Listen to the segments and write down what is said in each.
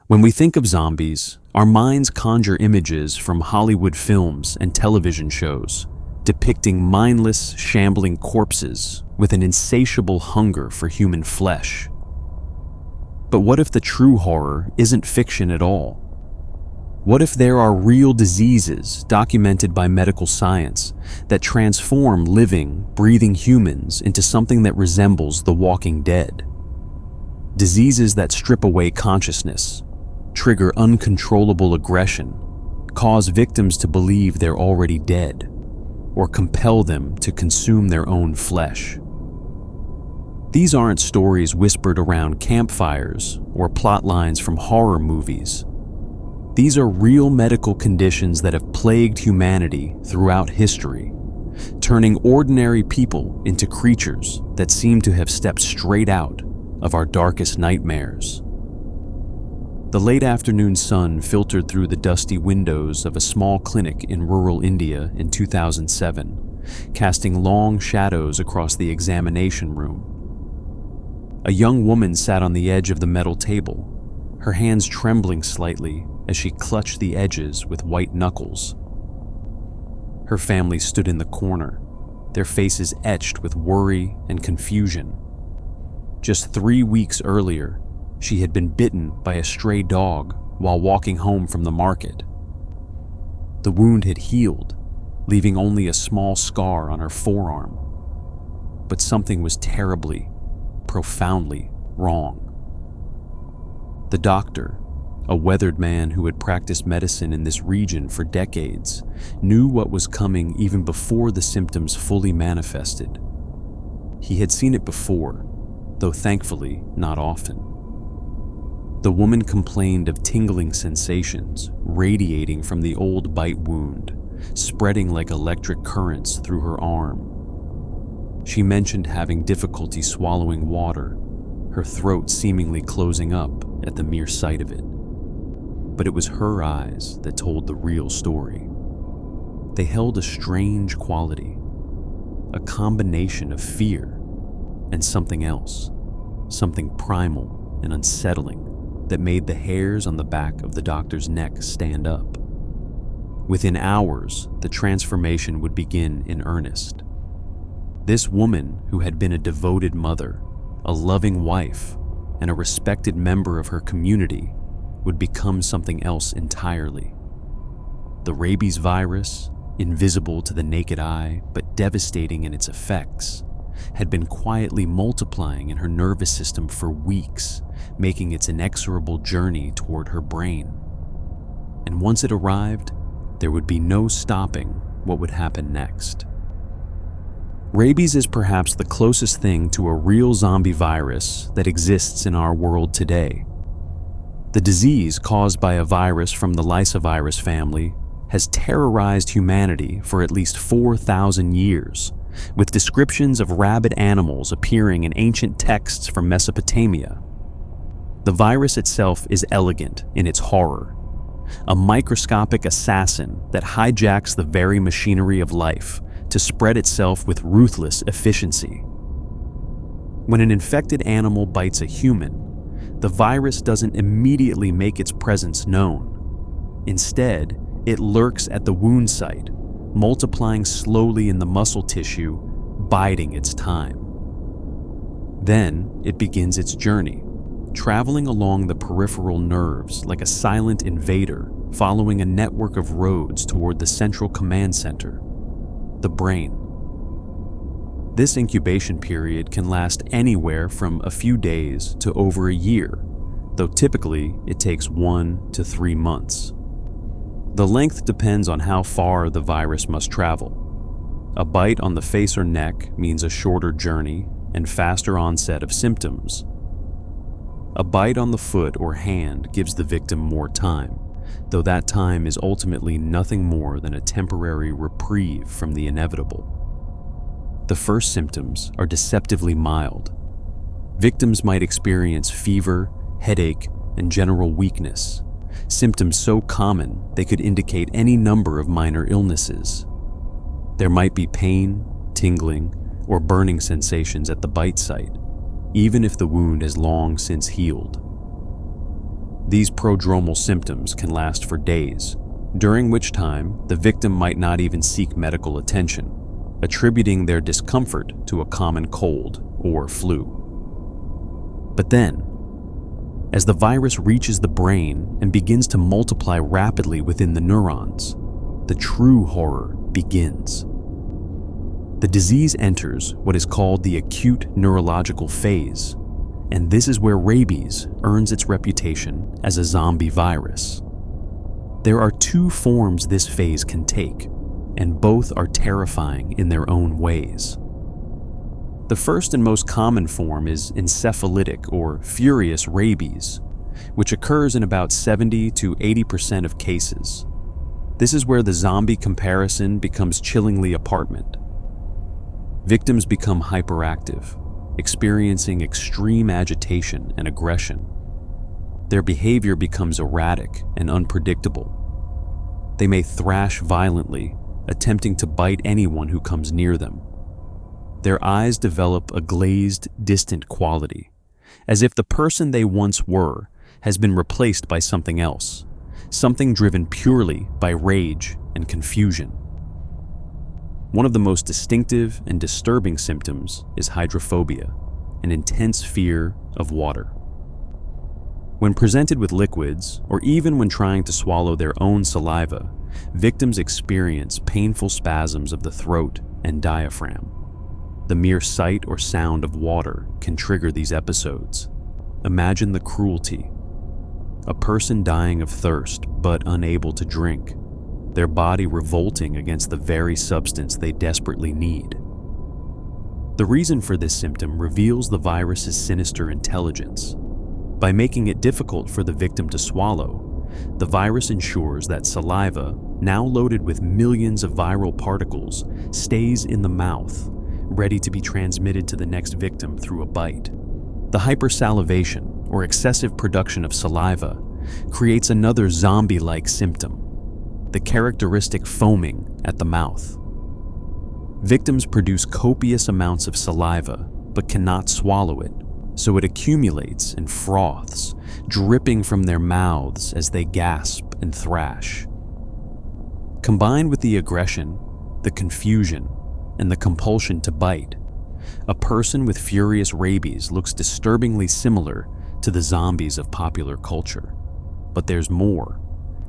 When we think of zombies, our minds conjure images from Hollywood films and television shows, depicting mindless, shambling corpses with an insatiable hunger for human flesh. But what if the true horror isn't fiction at all? What if there are real diseases documented by medical science that transform living, breathing humans into something that resembles the walking dead? Diseases that strip away consciousness, trigger uncontrollable aggression, cause victims to believe they're already dead, or compel them to consume their own flesh. These aren't stories whispered around campfires or plot lines from horror movies. These are real medical conditions that have plagued humanity throughout history, turning ordinary people into creatures that seem to have stepped straight out of our darkest nightmares. The late afternoon sun filtered through the dusty windows of a small clinic in rural India in 2007, casting long shadows across the examination room. A young woman sat on the edge of the metal table, her hands trembling slightly as she clutched the edges with white knuckles. Her family stood in the corner, their faces etched with worry and confusion. Just 3 weeks earlier, she had been bitten by a stray dog while walking home from the market. The wound had healed, leaving only a small scar on her forearm. But something was terribly, profoundly wrong. The doctor, a weathered man who had practiced medicine in this region for decades, knew what was coming even before the symptoms fully manifested. He had seen it before, though thankfully not often. The woman complained of tingling sensations radiating from the old bite wound, spreading like electric currents through her arm. She mentioned having difficulty swallowing water, her throat seemingly closing up at the mere sight of it. But it was her eyes that told the real story. They held a strange quality, a combination of fear and something else, something primal and unsettling that made the hairs on the back of the doctor's neck stand up. Within hours, the transformation would begin in earnest. This woman, who had been a devoted mother, a loving wife, and a respected member of her community, would become something else entirely. The rabies virus, invisible to the naked eye but devastating in its effects, had been quietly multiplying in her nervous system for weeks, making its inexorable journey toward her brain. And once it arrived, there would be no stopping what would happen next. Rabies is perhaps the closest thing to a real zombie virus that exists in our world today. The disease, caused by a virus from the lysovirus family, has terrorized humanity for at least 4,000 years, with descriptions of rabid animals appearing in ancient texts from Mesopotamia. The virus itself is elegant in its horror, a microscopic assassin that hijacks the very machinery of life to spread itself with ruthless efficiency. When an infected animal bites a human, the virus doesn't immediately make its presence known. Instead, it lurks at the wound site, multiplying slowly in the muscle tissue, biding its time. Then it begins its journey, traveling along the peripheral nerves like a silent invader, following a network of roads toward the central command center, the brain. This incubation period can last anywhere from a few days to over a year, though typically it takes 1 to 3 months. The length depends on how far the virus must travel. A bite on the face or neck means a shorter journey and faster onset of symptoms. A bite on the foot or hand gives the victim more time, though that time is ultimately nothing more than a temporary reprieve from the inevitable. The first symptoms are deceptively mild. Victims might experience fever, headache, and general weakness, symptoms so common they could indicate any number of minor illnesses. There might be pain, tingling, or burning sensations at the bite site, even if the wound has long since healed. These prodromal symptoms can last for days, during which time the victim might not even seek medical attention, attributing their discomfort to a common cold or flu. But then, as the virus reaches the brain and begins to multiply rapidly within the neurons, the true horror begins. The disease enters what is called the acute neurological phase, and this is where rabies earns its reputation as a zombie virus. There are two forms this phase can take, and both are terrifying in their own ways. The first and most common form is encephalitic or furious rabies, which occurs in about 70 to 80% of cases. This is where the zombie comparison becomes chillingly apparent. Victims become hyperactive, experiencing extreme agitation and aggression. Their behavior becomes erratic and unpredictable. They may thrash violently, attempting to bite anyone who comes near them. Their eyes develop a glazed, distant quality, as if the person they once were has been replaced by something else, something driven purely by rage and confusion. One of the most distinctive and disturbing symptoms is hydrophobia, an intense fear of water. When presented with liquids, or even when trying to swallow their own saliva, victims experience painful spasms of the throat and diaphragm. The mere sight or sound of water can trigger these episodes. Imagine the cruelty. A person dying of thirst but unable to drink, their body revolting against the very substance they desperately need. The reason for this symptom reveals the virus's sinister intelligence. By making it difficult for the victim to swallow, the virus ensures that saliva, now loaded with millions of viral particles, stays in the mouth, ready to be transmitted to the next victim through a bite. The hypersalivation, or excessive production of saliva, creates another zombie-like symptom, the characteristic foaming at the mouth. Victims produce copious amounts of saliva, but cannot swallow it, so it accumulates and froths, dripping from their mouths as they gasp and thrash. Combined with the aggression, the confusion, and the compulsion to bite, a person with furious rabies looks disturbingly similar to the zombies of popular culture. But there's more.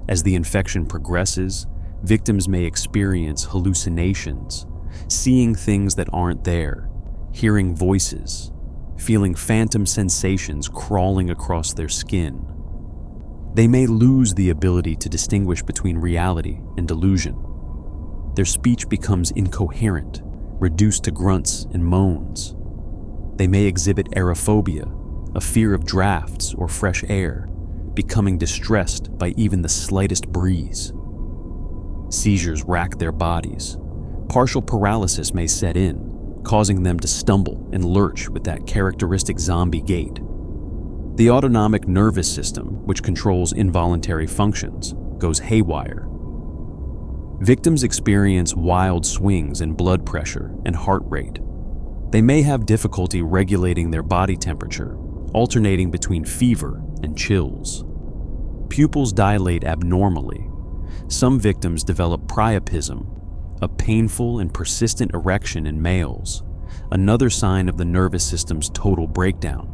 As the infection progresses, victims may experience hallucinations, seeing things that aren't there, hearing voices, feeling phantom sensations crawling across their skin. They may lose the ability to distinguish between reality and delusion. Their speech becomes incoherent, reduced to grunts and moans. They may exhibit aerophobia, a fear of drafts or fresh air, becoming distressed by even the slightest breeze. Seizures rack their bodies. Partial paralysis may set in, causing them to stumble and lurch with that characteristic zombie gait. The autonomic nervous system, which controls involuntary functions, goes haywire. Victims experience wild swings in blood pressure and heart rate. They may have difficulty regulating their body temperature, alternating between fever and chills. Pupils dilate abnormally. Some victims develop priapism, a painful and persistent erection in males, another sign of the nervous system's total breakdown.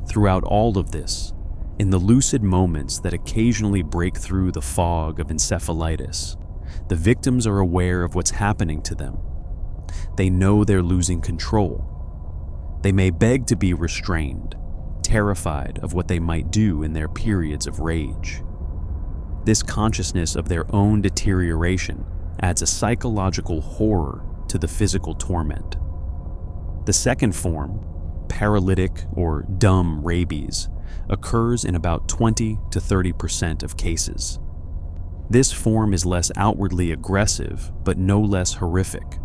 Throughout all of this, in the lucid moments that occasionally break through the fog of encephalitis, the victims are aware of what's happening to them. They know they're losing control. They may beg to be restrained, terrified of what they might do in their periods of rage. This consciousness of their own deterioration adds a psychological horror to the physical torment. The second form, paralytic or dumb rabies, occurs in about 20 to 30% of cases. This form is less outwardly aggressive, but no less horrific.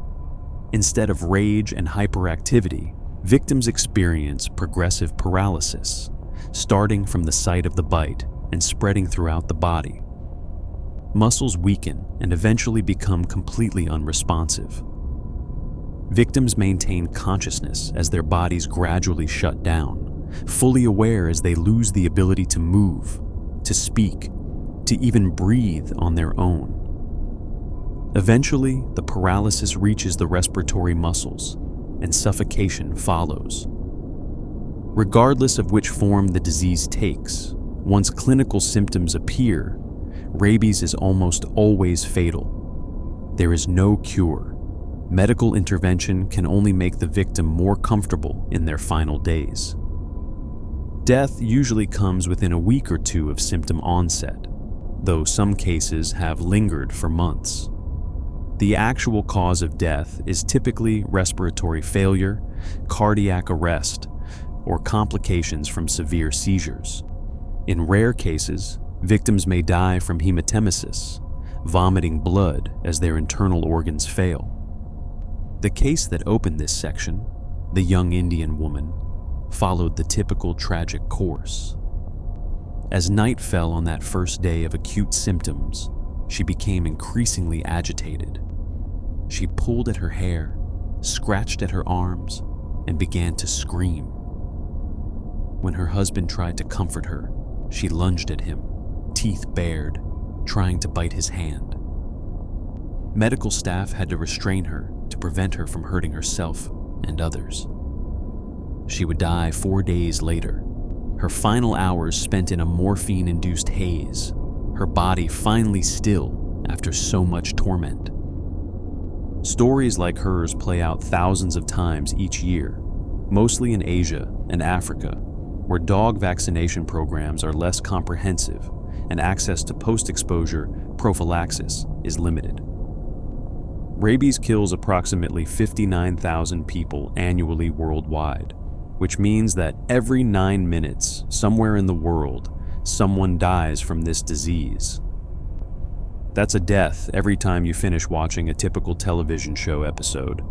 Instead of rage and hyperactivity, victims experience progressive paralysis, starting from the site of the bite and spreading throughout the body. Muscles weaken and eventually become completely unresponsive. Victims maintain consciousness as their bodies gradually shut down, fully aware as they lose the ability to move, to speak, to even breathe on their own. Eventually, the paralysis reaches the respiratory muscles, and suffocation follows. Regardless of which form the disease takes, once clinical symptoms appear, rabies is almost always fatal. There is no cure. Medical intervention can only make the victim more comfortable in their final days. Death usually comes within a week or two of symptom onset, though some cases have lingered for months. The actual cause of death is typically respiratory failure, cardiac arrest, or complications from severe seizures. In rare cases, victims may die from hematemesis, vomiting blood as their internal organs fail. The case that opened this section, the young Indian woman, followed the typical tragic course. As night fell on that first day of acute symptoms, she became increasingly agitated. She pulled at her hair, scratched at her arms, and began to scream. When her husband tried to comfort her, she lunged at him, teeth bared, trying to bite his hand. Medical staff had to restrain her to prevent her from hurting herself and others. She would die 4 days later, her final hours spent in a morphine-induced haze, her body finally still after so much torment. Stories like hers play out thousands of times each year, mostly in Asia and Africa, where dog vaccination programs are less comprehensive and access to post-exposure prophylaxis is limited. Rabies kills approximately 59,000 people annually worldwide, which means that every 9 minutes, somewhere in the world, someone dies from this disease. That's a death every time you finish watching a typical television show episode.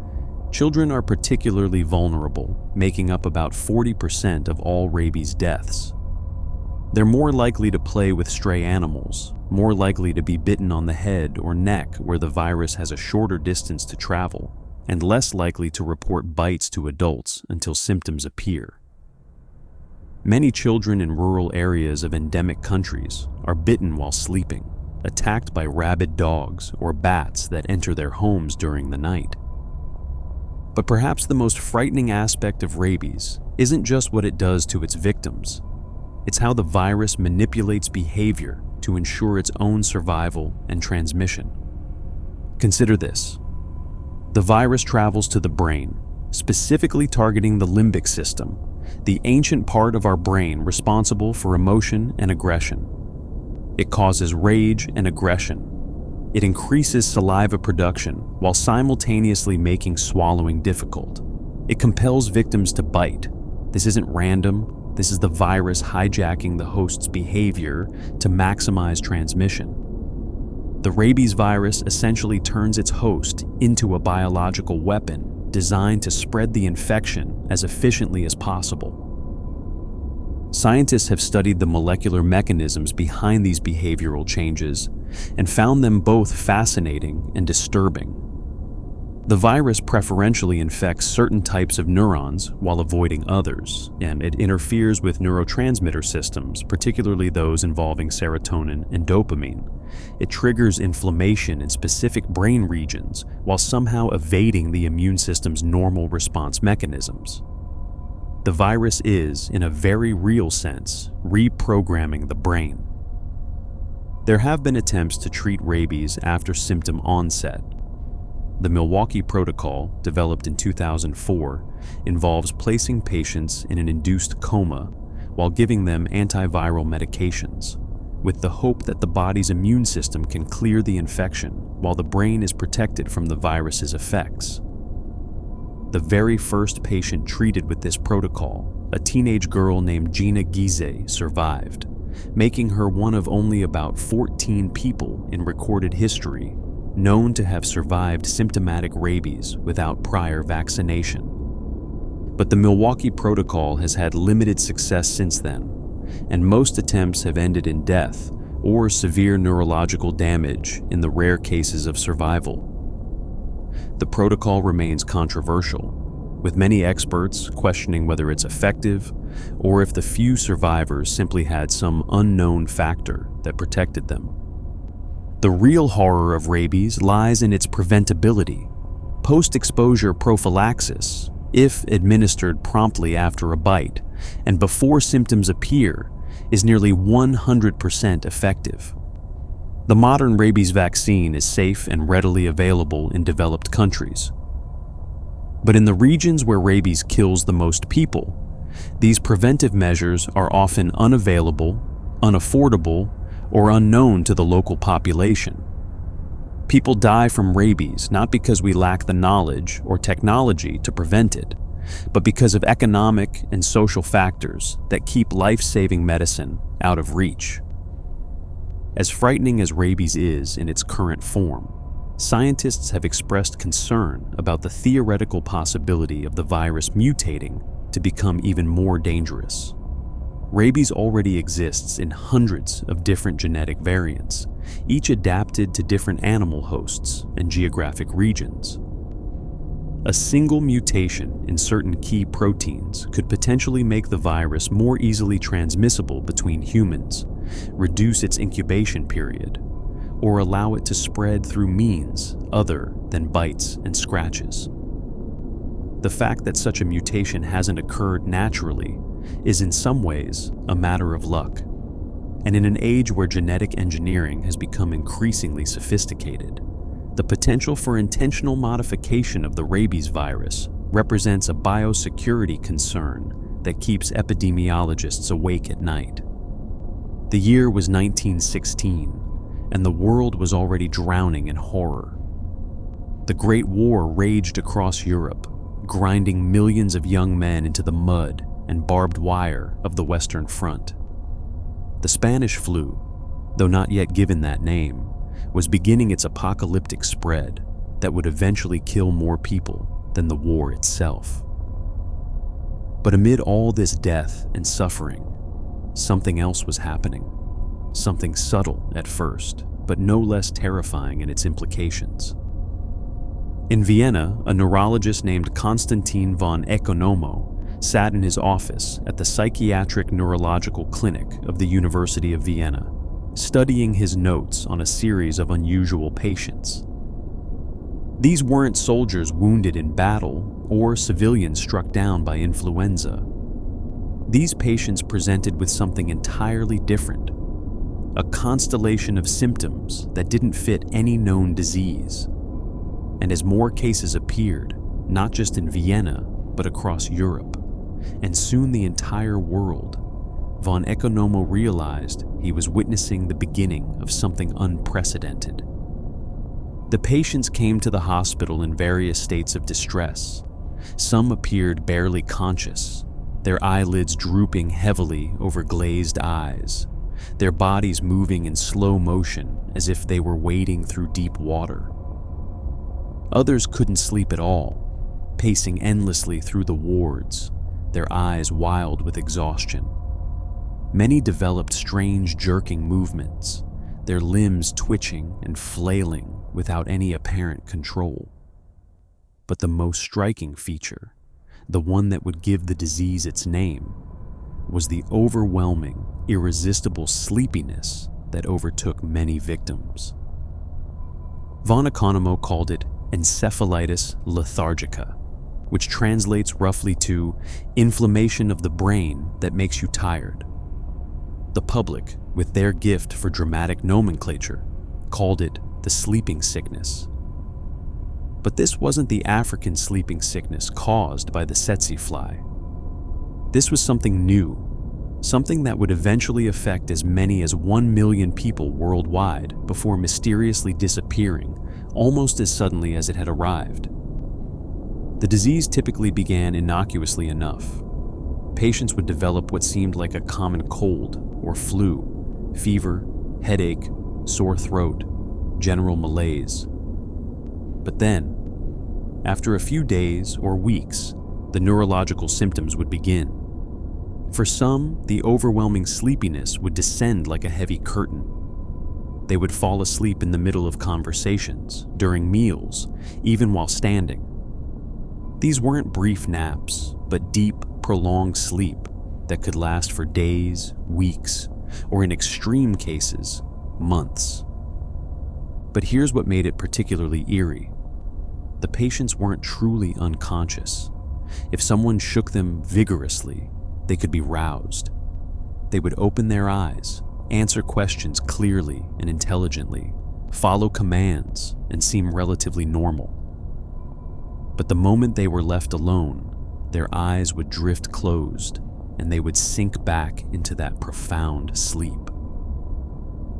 Children are particularly vulnerable, making up about 40% of all rabies deaths. They're more likely to play with stray animals, more likely to be bitten on the head or neck where the virus has a shorter distance to travel, and less likely to report bites to adults until symptoms appear. Many children in rural areas of endemic countries are bitten while sleeping, attacked by rabid dogs or bats that enter their homes during the night. But perhaps the most frightening aspect of rabies isn't just what it does to its victims. It's how the virus manipulates behavior to ensure its own survival and transmission. Consider this. The virus travels to the brain, specifically targeting the limbic system, the ancient part of our brain responsible for emotion and aggression. It causes rage and aggression. It increases saliva production while simultaneously making swallowing difficult. It compels victims to bite. This isn't random. This is the virus hijacking the host's behavior to maximize transmission. The rabies virus essentially turns its host into a biological weapon designed to spread the infection as efficiently as possible. Scientists have studied the molecular mechanisms behind these behavioral changes and found them both fascinating and disturbing. The virus preferentially infects certain types of neurons while avoiding others, and it interferes with neurotransmitter systems, particularly those involving serotonin and dopamine. It triggers inflammation in specific brain regions while somehow evading the immune system's normal response mechanisms. The virus is, in a very real sense, reprogramming the brain. There have been attempts to treat rabies after symptom onset. The Milwaukee Protocol, developed in 2004, involves placing patients in an induced coma while giving them antiviral medications, with the hope that the body's immune system can clear the infection while the brain is protected from the virus's effects. The very first patient treated with this protocol, a teenage girl named Gina Gize, survived, making her one of only about 14 people in recorded history known to have survived symptomatic rabies without prior vaccination. But the Milwaukee Protocol has had limited success since then, and most attempts have ended in death or severe neurological damage in the rare cases of survival. The protocol remains controversial. with many experts questioning whether it's effective or if the few survivors simply had some unknown factor that protected them. The real horror of rabies lies in its preventability. Post-exposure prophylaxis, if administered promptly after a bite and before symptoms appear, is nearly 100% effective. The modern rabies vaccine is safe and readily available in developed countries. But in the regions where rabies kills the most people, these preventive measures are often unavailable, unaffordable, or unknown to the local population. People die from rabies not because we lack the knowledge or technology to prevent it, but because of economic and social factors that keep life-saving medicine out of reach. As frightening as rabies is in its current form, scientists have expressed concern about the theoretical possibility of the virus mutating to become even more dangerous. Rabies already exists in hundreds of different genetic variants, each adapted to different animal hosts and geographic regions. A single mutation in certain key proteins could potentially make the virus more easily transmissible between humans, reduce its incubation period, or allow it to spread through means other than bites and scratches. The fact that such a mutation hasn't occurred naturally is in some ways a matter of luck. And in an age where genetic engineering has become increasingly sophisticated, the potential for intentional modification of the rabies virus represents a biosecurity concern that keeps epidemiologists awake at night. The year was 1916, and the world was already drowning in horror. The Great War raged across Europe, grinding millions of young men into the mud and barbed wire of the Western Front. The Spanish flu, though not yet given that name, was beginning its apocalyptic spread that would eventually kill more people than the war itself. But amid all this death and suffering, something else was happening. Something subtle at first, but no less terrifying in its implications. In Vienna, a neurologist named Konstantin von Economo sat in his office at the Psychiatric Neurological Clinic of the University of Vienna, studying his notes on a series of unusual patients. These weren't soldiers wounded in battle or civilians struck down by influenza. These patients presented with something entirely different, a constellation of symptoms that didn't fit any known disease. And as more cases appeared, not just in Vienna, but across Europe, and soon the entire world, von Economo realized he was witnessing the beginning of something unprecedented. The patients came to the hospital in various states of distress. Some appeared barely conscious, their eyelids drooping heavily over glazed eyes, their bodies moving in slow motion as if they were wading through deep water. Others couldn't sleep at all, pacing endlessly through the wards, their eyes wild with exhaustion. Many developed strange jerking movements, their limbs twitching and flailing without any apparent control. But the most striking feature, the one that would give the disease its name, was the overwhelming, irresistible sleepiness that overtook many victims. Von Economo called it Encephalitis Lethargica, which translates roughly to inflammation of the brain that makes you tired. The public, with their gift for dramatic nomenclature, called it the sleeping sickness. But this wasn't the African sleeping sickness caused by the tsetse fly. This was something new, something that would eventually affect as many as 1 million people worldwide before mysteriously disappearing almost as suddenly as it had arrived. The disease typically began innocuously enough. Patients would develop what seemed like a common cold or flu, fever, headache, sore throat, general malaise. But then, after a few days or weeks, the neurological symptoms would begin. For some, the overwhelming sleepiness would descend like a heavy curtain. They would fall asleep in the middle of conversations, during meals, even while standing. These weren't brief naps, but deep, prolonged sleep that could last for days, weeks, or in extreme cases, months. But here's what made it particularly eerie. The patients weren't truly unconscious. If someone shook them vigorously, they could be roused. They would open their eyes, answer questions clearly and intelligently, follow commands, and seem relatively normal. But the moment they were left alone, their eyes would drift closed, and they would sink back into that profound sleep.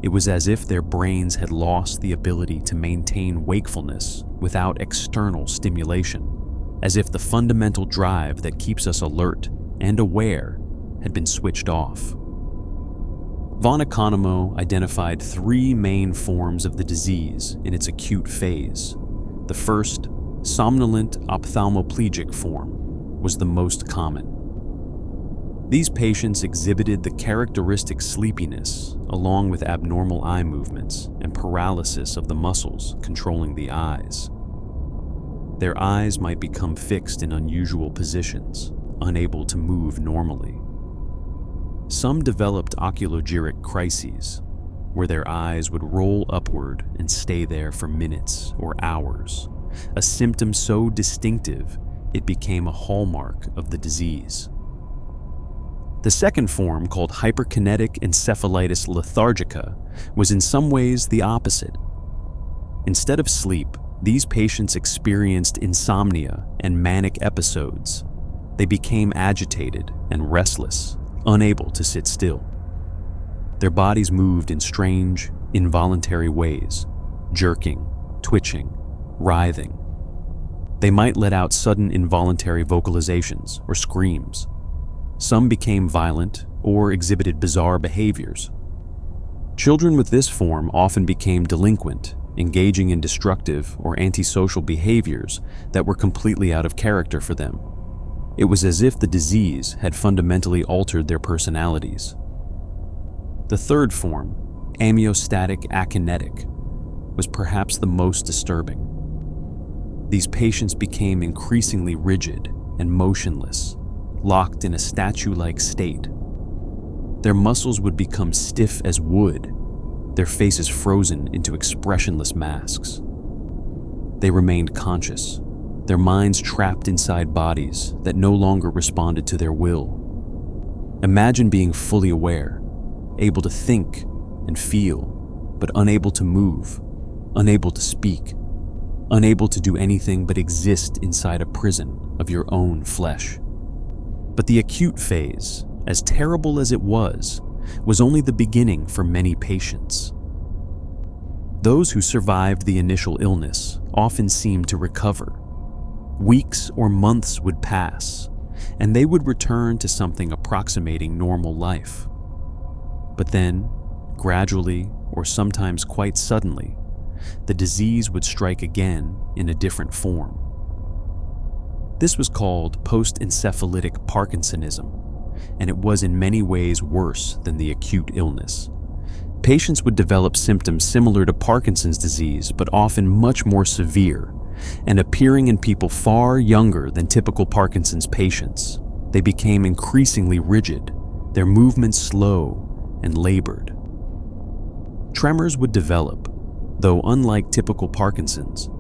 It was as if their brains had lost the ability to maintain wakefulness without external stimulation, as if the fundamental drive that keeps us alert and aware had been switched off. Von Economo identified 3 main forms of the disease in its acute phase. The first, somnolent ophthalmoplegic form, was the most common. These patients exhibited the characteristic sleepiness along with abnormal eye movements and paralysis of the muscles controlling the eyes. Their eyes might become fixed in unusual positions, unable to move normally. Some developed oculogeric crises, where their eyes would roll upward and stay there for minutes or hours, a symptom so distinctive it became a hallmark of the disease. The second form, called hyperkinetic encephalitis lethargica, was in some ways the opposite. Instead of sleep, these patients experienced insomnia and manic episodes. They became agitated and restless, unable to sit still. Their bodies moved in strange, involuntary ways, jerking, twitching, writhing. They might let out sudden involuntary vocalizations or screams. Some became violent or exhibited bizarre behaviors. Children with this form often became delinquent, engaging in destructive or antisocial behaviors that were completely out of character for them. It was as if the disease had fundamentally altered their personalities. The third form, amyostatic akinetic, was perhaps the most disturbing. These patients became increasingly rigid and motionless, locked in a statue-like state. Their muscles would become stiff as wood, their faces frozen into expressionless masks. They remained conscious, their minds trapped inside bodies that no longer responded to their will. Imagine being fully aware, able to think and feel, but unable to move, unable to speak, unable to do anything but exist inside a prison of your own flesh. But the acute phase, as terrible as it was only the beginning for many patients. Those who survived the initial illness often seemed to recover. Weeks or months would pass, and they would return to something approximating normal life. But then, gradually, or sometimes quite suddenly, the disease would strike again in a different form. This was called post-encephalitic Parkinsonism, and it was in many ways worse than the acute illness. Patients would develop symptoms similar to Parkinson's disease, but often much more severe, and appearing in people far younger than typical Parkinson's patients. They became increasingly rigid, their movements slow and labored. Tremors would develop, though unlike typical Parkinson's,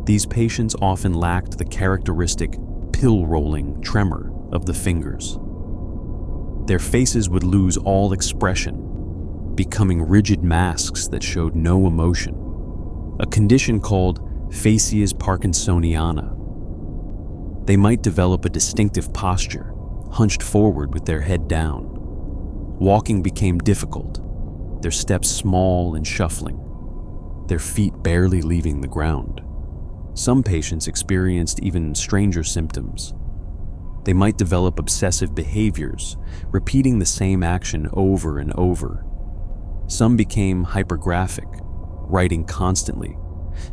these patients often lacked the characteristic pill-rolling tremor of the fingers. Their faces would lose all expression, becoming rigid masks that showed no emotion, a condition called facies parkinsoniana. They might develop a distinctive posture, hunched forward with their head down. Walking became difficult, their steps small and shuffling, their feet barely leaving the ground. Some patients experienced even stranger symptoms. They might develop obsessive behaviors, repeating the same action over and over. Some became hypergraphic, writing constantly,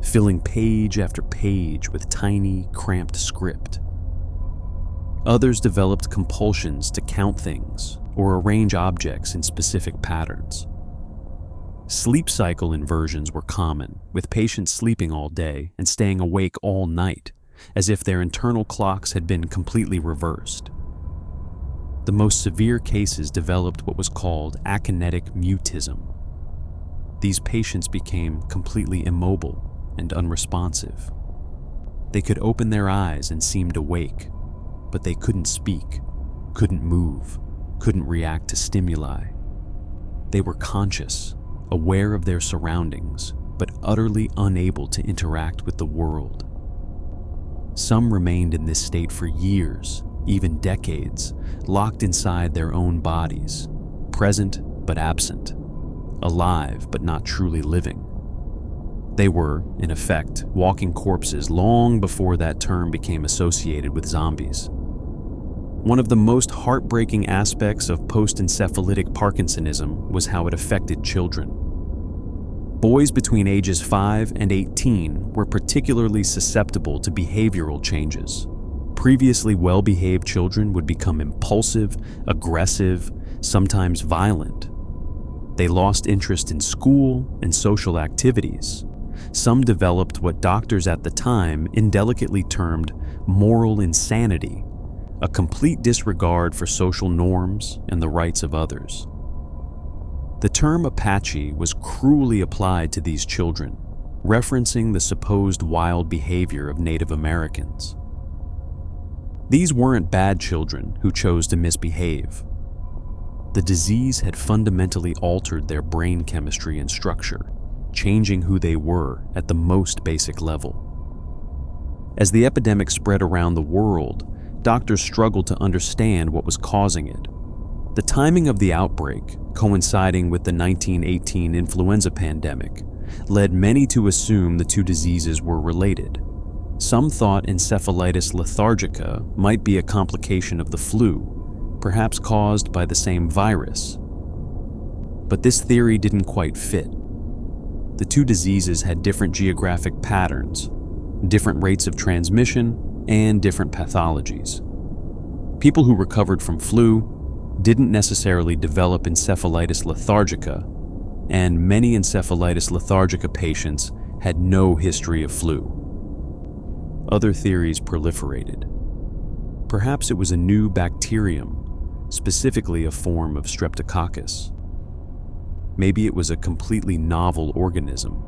filling page after page with tiny, cramped script. Others developed compulsions to count things or arrange objects in specific patterns. Sleep cycle inversions were common, with patients sleeping all day and staying awake all night, as if their internal clocks had been completely reversed. The most severe cases developed what was called akinetic mutism. These patients became completely immobile and unresponsive. They could open their eyes and seemed awake, but they couldn't speak, couldn't move, couldn't react to stimuli. They were conscious, aware of their surroundings, but utterly unable to interact with the world. Some remained in this state for years, even decades, locked inside their own bodies, present but absent, alive but not truly living. They were, in effect, walking corpses long before that term became associated with zombies. One of the most heartbreaking aspects of post-encephalitic Parkinsonism was how it affected children. Boys between ages 5 and 18 were particularly susceptible to behavioral changes. Previously well-behaved children would become impulsive, aggressive, sometimes violent. They lost interest in school and social activities. Some developed what doctors at the time indelicately termed moral insanity, a complete disregard for social norms and the rights of others. The term Apache was cruelly applied to these children, referencing the supposed wild behavior of Native Americans. These weren't bad children who chose to misbehave. The disease had fundamentally altered their brain chemistry and structure, changing who they were at the most basic level. As the epidemic spread around the world, doctors struggled to understand what was causing it. The timing of the outbreak, coinciding with the 1918 influenza pandemic, led many to assume the two diseases were related. Some thought encephalitis lethargica might be a complication of the flu, perhaps caused by the same virus. But this theory didn't quite fit. The two diseases had different geographic patterns, different rates of transmission, and different pathologies. People who recovered from flu didn't necessarily develop encephalitis lethargica, and many encephalitis lethargica patients had no history of flu. Other theories proliferated. Perhaps it was a new bacterium, specifically a form of streptococcus. Maybe it was a completely novel organism,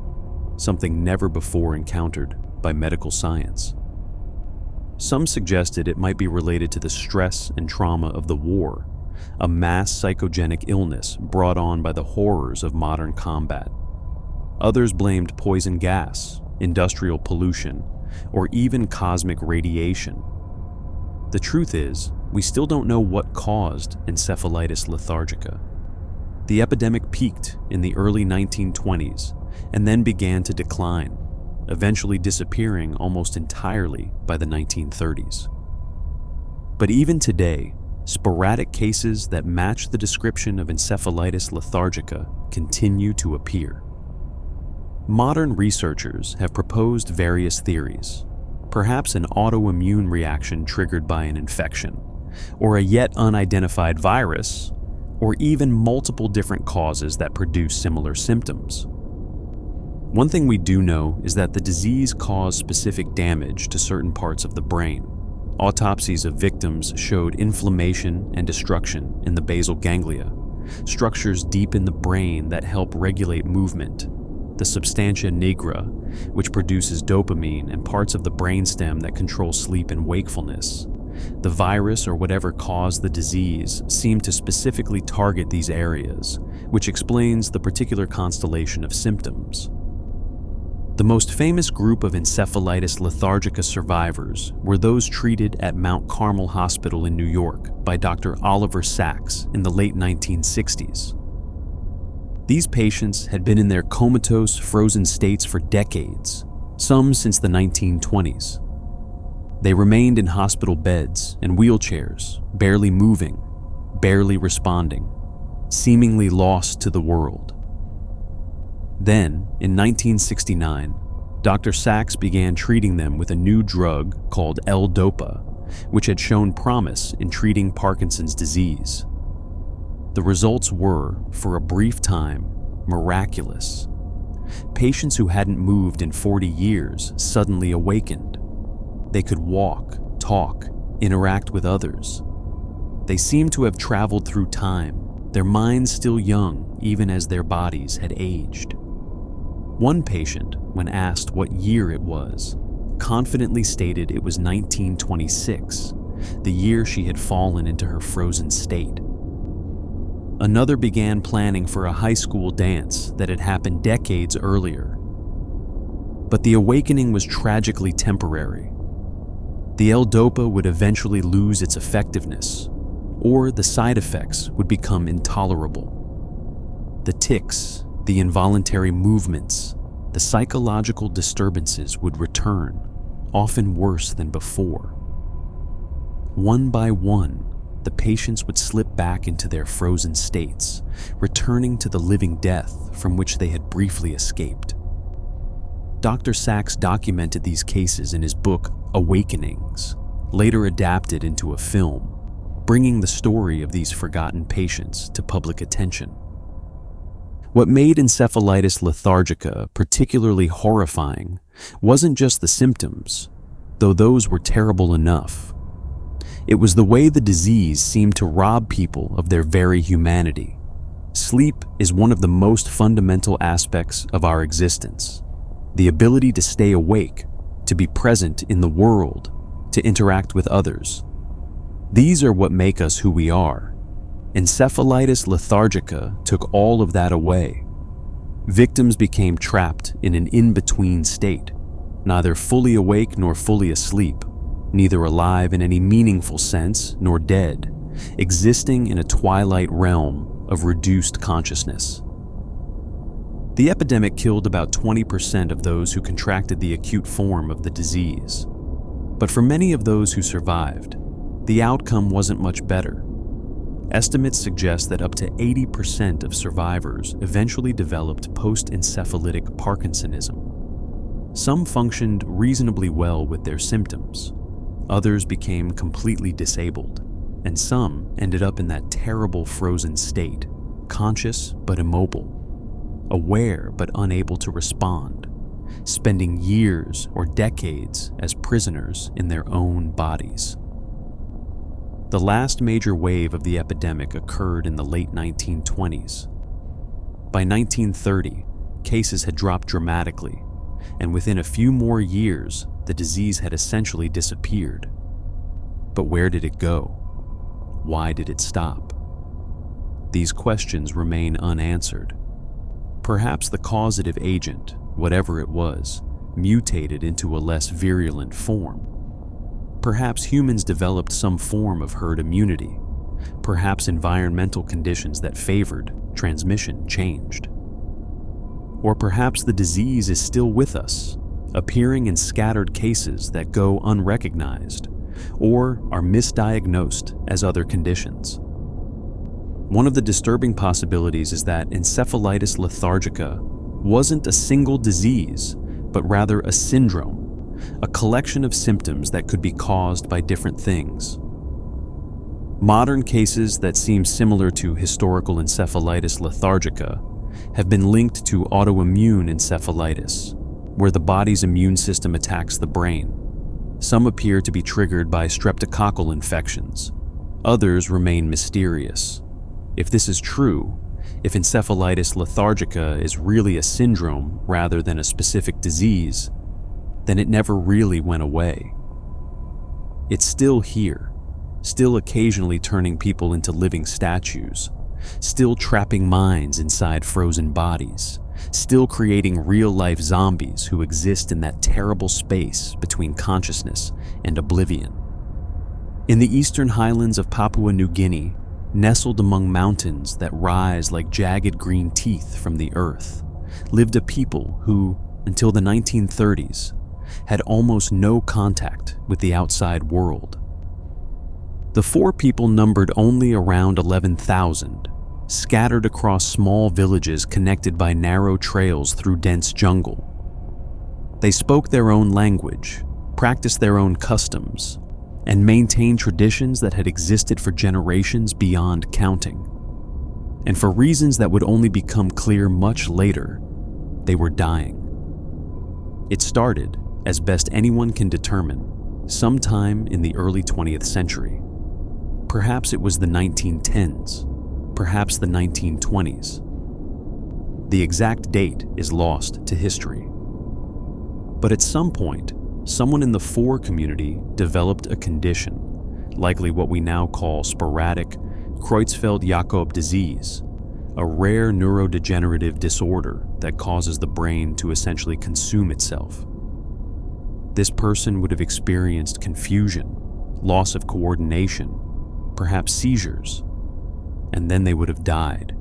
something never before encountered by medical science. Some suggested it might be related to the stress and trauma of the war, a mass psychogenic illness brought on by the horrors of modern combat. Others blamed poison gas, industrial pollution, or even cosmic radiation. The truth is, we still don't know what caused encephalitis lethargica. The epidemic peaked in the early 1920s and then began to decline, eventually disappearing almost entirely by the 1930s. But even today, sporadic cases that match the description of encephalitis lethargica continue to appear. Modern researchers have proposed various theories, perhaps an autoimmune reaction triggered by an infection, or a yet unidentified virus, or even multiple different causes that produce similar symptoms. One thing we do know is that the disease caused specific damage to certain parts of the brain. Autopsies of victims showed inflammation and destruction in the basal ganglia, structures deep in the brain that help regulate movement, the substantia nigra, which produces dopamine, and parts of the brainstem that control sleep and wakefulness. The virus or whatever caused the disease seemed to specifically target these areas, which explains the particular constellation of symptoms. The most famous group of encephalitis lethargica survivors were those treated at Mount Carmel Hospital in New York by Dr. Oliver Sacks in the late 1960s. These patients had been in their comatose, frozen states for decades, some since the 1920s. They remained in hospital beds and wheelchairs, barely moving, barely responding, seemingly lost to the world. Then, in 1969, Dr. Sacks began treating them with a new drug called L-Dopa, which had shown promise in treating Parkinson's disease. The results were, for a brief time, miraculous. Patients who hadn't moved in 40 years suddenly awakened. They could walk, talk, interact with others. They seemed to have traveled through time, their minds still young even as their bodies had aged. One patient, when asked what year it was, confidently stated it was 1926, the year she had fallen into her frozen state. Another began planning for a high school dance that had happened decades earlier. But the awakening was tragically temporary. The L-Dopa would eventually lose its effectiveness, or the side effects would become intolerable. The tics, the involuntary movements, the psychological disturbances would return, often worse than before. One by one, the patients would slip back into their frozen states, returning to the living death from which they had briefly escaped. Dr. Sachs documented these cases in his book, Awakenings, later adapted into a film, bringing the story of these forgotten patients to public attention. What made encephalitis lethargica particularly horrifying wasn't just the symptoms, though those were terrible enough. It was the way the disease seemed to rob people of their very humanity. Sleep is one of the most fundamental aspects of our existence. The ability to stay awake, to be present in the world, to interact with others. These are what make us who we are. Encephalitis lethargica took all of that away. Victims became trapped in an in-between state, neither fully awake nor fully asleep, neither alive in any meaningful sense nor dead, existing in a twilight realm of reduced consciousness. The epidemic killed about 20% of those who contracted the acute form of the disease. But for many of those who survived, the outcome wasn't much better. Estimates suggest that up to 80% of survivors eventually developed post-encephalitic Parkinsonism. Some functioned reasonably well with their symptoms. Others became completely disabled, and some ended up in that terrible frozen state, conscious but immobile, aware but unable to respond, spending years or decades as prisoners in their own bodies. The last major wave of the epidemic occurred in the late 1920s. By 1930, cases had dropped dramatically, and within a few more years, the disease had essentially disappeared. But where did it go? Why did it stop? These questions remain unanswered. Perhaps the causative agent, whatever it was, mutated into a less virulent form. Perhaps humans developed some form of herd immunity. Perhaps environmental conditions that favored transmission changed. Or perhaps the disease is still with us, appearing in scattered cases that go unrecognized, or are misdiagnosed as other conditions. One of the disturbing possibilities is that encephalitis lethargica wasn't a single disease, but rather a syndrome, a collection of symptoms that could be caused by different things. Modern cases that seem similar to historical encephalitis lethargica have been linked to autoimmune encephalitis, where the body's immune system attacks the brain. Some appear to be triggered by streptococcal infections. Others remain mysterious. If this is true, if encephalitis lethargica is really a syndrome rather than a specific disease, then it never really went away. It's still here, still occasionally turning people into living statues, still trapping minds inside frozen bodies, still creating real-life zombies who exist in that terrible space between consciousness and oblivion. In the eastern highlands of Papua New Guinea, nestled among mountains that rise like jagged green teeth from the earth, lived a people who, until the 1930s, had almost no contact with the outside world. The four people numbered only around 11,000, scattered across small villages connected by narrow trails through dense jungle. They spoke their own language, practiced their own customs, and maintained traditions that had existed for generations beyond counting. And for reasons that would only become clear much later, they were dying. It started, as best anyone can determine, sometime in the early 20th century. Perhaps it was the 1910s, perhaps the 1920s. The exact date is lost to history. But at some point, someone in the FOR community developed a condition, likely what we now call sporadic Creutzfeldt-Jakob disease, a rare neurodegenerative disorder that causes the brain to essentially consume itself. This person would have experienced confusion, loss of coordination, perhaps seizures, and then they would have died.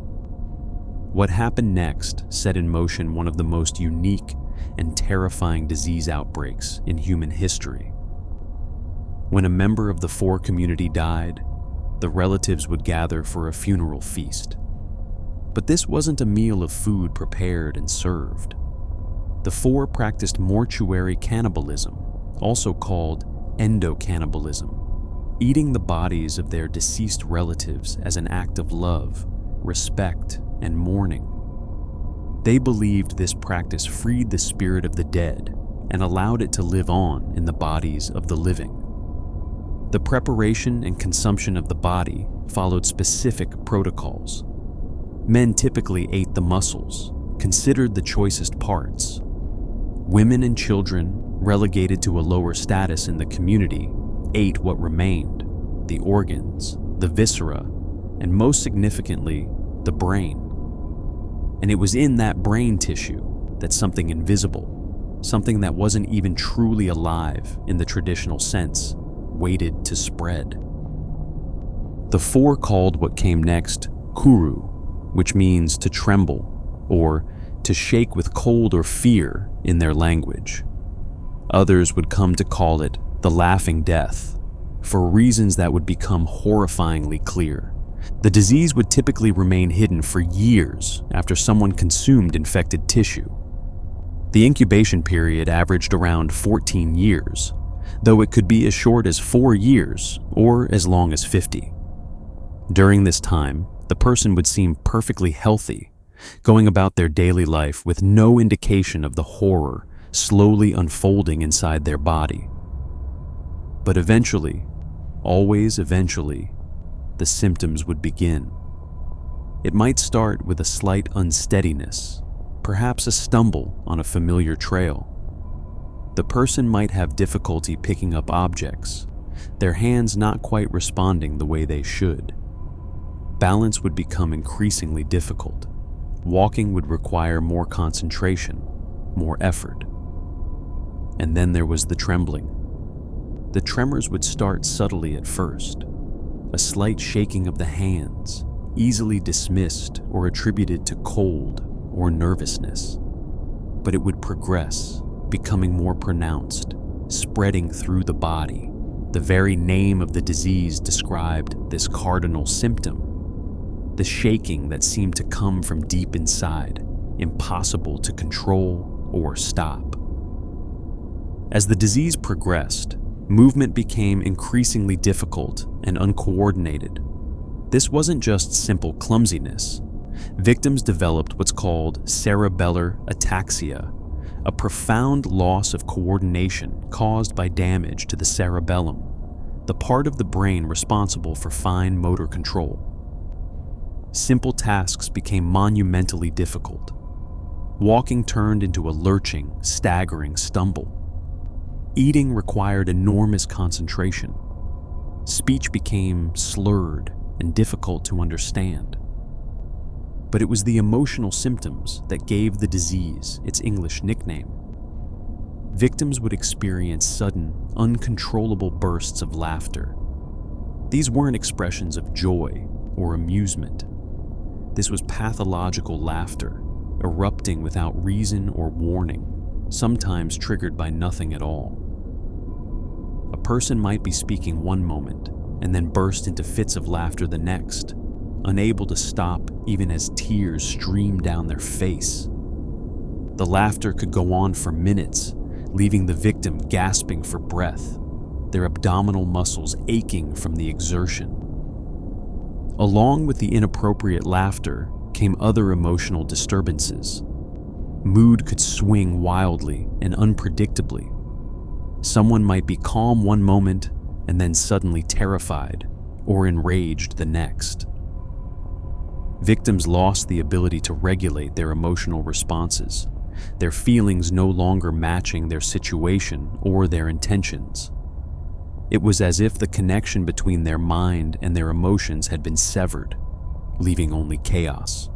What happened next set in motion one of the most unique and terrifying disease outbreaks in human history. When a member of the FOR community died, the relatives would gather for a funeral feast. But this wasn't a meal of food prepared and served. The FOR practiced mortuary cannibalism, also called endocannibalism, eating the bodies of their deceased relatives as an act of love, respect, and mourning. They believed this practice freed the spirit of the dead and allowed it to live on in the bodies of the living. The preparation and consumption of the body followed specific protocols. Men typically ate the muscles, considered the choicest parts. Women and children, relegated to a lower status in the community, ate what remained, the organs, the viscera, and most significantly, the brain. And it was in that brain tissue that something invisible, something that wasn't even truly alive in the traditional sense, waited to spread. The FOR called what came next Kuru, which means to tremble, or to shake with cold or fear in their language. Others would come to call it the laughing death, for reasons that would become horrifyingly clear. The disease would typically remain hidden for years after someone consumed infected tissue. The incubation period averaged around 14 years, though it could be as short as 4 years or as long as 50. During this time, the person would seem perfectly healthy, going about their daily life with no indication of the horror slowly unfolding inside their body. But eventually, always eventually, the symptoms would begin. It might start with a slight unsteadiness, perhaps a stumble on a familiar trail. The person might have difficulty picking up objects, their hands not quite responding the way they should. Balance would become increasingly difficult. Walking would require more concentration, more effort. And then there was the trembling. The tremors would start subtly at first, a slight shaking of the hands, easily dismissed or attributed to cold or nervousness. But it would progress, becoming more pronounced, spreading through the body. The very name of the disease described this cardinal symptom. The shaking that seemed to come from deep inside, impossible to control or stop. As the disease progressed, movement became increasingly difficult and uncoordinated. This wasn't just simple clumsiness. Victims developed what's called cerebellar ataxia, a profound loss of coordination caused by damage to the cerebellum, the part of the brain responsible for fine motor control. Simple tasks became monumentally difficult. Walking turned into a lurching, staggering stumble. Eating required enormous concentration. Speech became slurred and difficult to understand. But it was the emotional symptoms that gave the disease its English nickname. Victims would experience sudden, uncontrollable bursts of laughter. These weren't expressions of joy or amusement. This was pathological laughter, erupting without reason or warning, sometimes triggered by nothing at all. A person might be speaking one moment and then burst into fits of laughter the next, unable to stop even as tears streamed down their face. The laughter could go on for minutes, leaving the victim gasping for breath, their abdominal muscles aching from the exertion. Along with the inappropriate laughter came other emotional disturbances. Mood could swing wildly and unpredictably. Someone might be calm one moment and then suddenly terrified or enraged the next. Victims lost the ability to regulate their emotional responses, their feelings no longer matching their situation or their intentions. It was as if the connection between their mind and their emotions had been severed, leaving only chaos.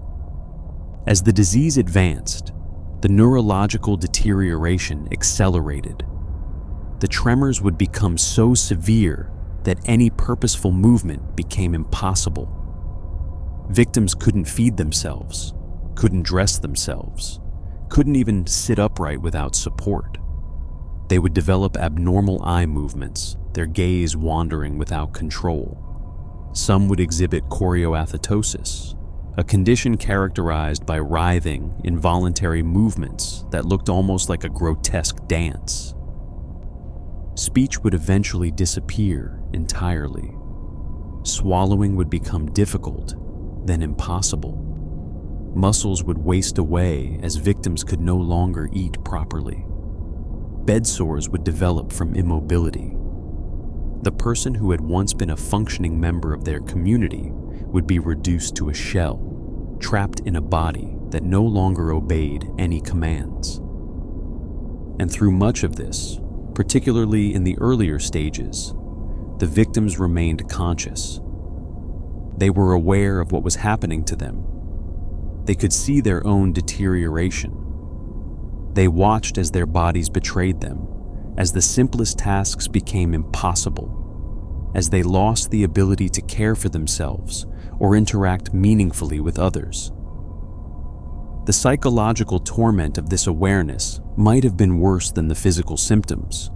As the disease advanced, the neurological deterioration accelerated. The tremors would become so severe that any purposeful movement became impossible. Victims couldn't feed themselves, couldn't dress themselves, couldn't even sit upright without support. They would develop abnormal eye movements, their gaze wandering without control. Some would exhibit chorioathetosis, a condition characterized by writhing, involuntary movements that looked almost like a grotesque dance. Speech would eventually disappear entirely. Swallowing would become difficult, then impossible. Muscles would waste away as victims could no longer eat properly. Bed sores would develop from immobility. The person who had once been a functioning member of their community would be reduced to a shell, trapped in a body that no longer obeyed any commands. And through much of this, particularly in the earlier stages, the victims remained conscious. They were aware of what was happening to them. They could see their own deterioration. They watched as their bodies betrayed them, as the simplest tasks became impossible, as they lost the ability to care for themselves or interact meaningfully with others. The psychological torment of this awareness might have been worse than the physical symptoms.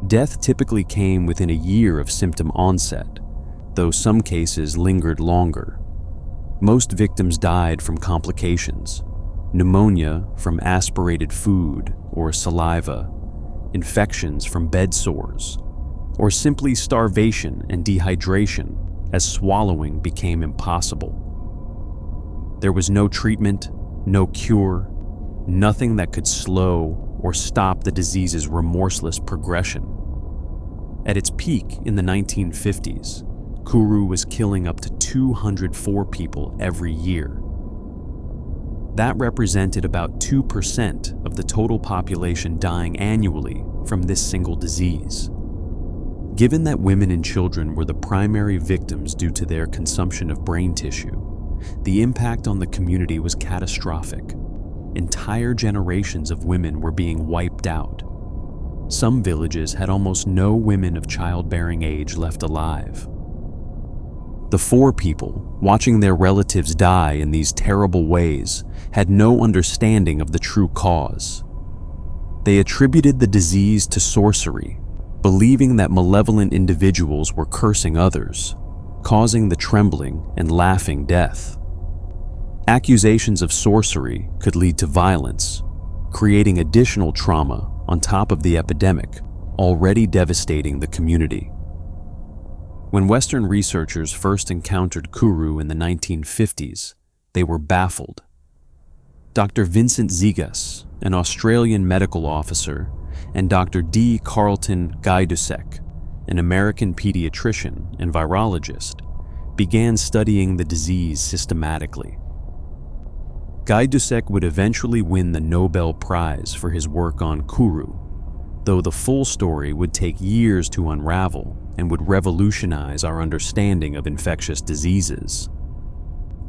Death typically came within a year of symptom onset, though some cases lingered longer. Most victims died from complications: pneumonia from aspirated food or saliva, infections from bed sores, or simply starvation and dehydration as swallowing became impossible. There was no treatment, no cure, nothing that could slow or stop the disease's remorseless progression. At its peak in the 1950s, Kuru was killing up to 204 people every year. That represented about 2% of the total population dying annually from this single disease. Given that women and children were the primary victims due to their consumption of brain tissue, the impact on the community was catastrophic. Entire generations of women were being wiped out. Some villages had almost no women of childbearing age left alive. The poor people, watching their relatives die in these terrible ways, had no understanding of the true cause. They attributed the disease to sorcery, believing that malevolent individuals were cursing others, causing the trembling and laughing death. Accusations of sorcery could lead to violence, creating additional trauma on top of the epidemic already devastating the community. When Western researchers first encountered Kuru in the 1950s, they were baffled. Dr. Vincent Zigas, an Australian medical officer, and Dr. D. Carlton Gajdusek, an American pediatrician and virologist, began studying the disease systematically. Gajdusek would eventually win the Nobel Prize for his work on Kuru, though the full story would take years to unravel and would revolutionize our understanding of infectious diseases.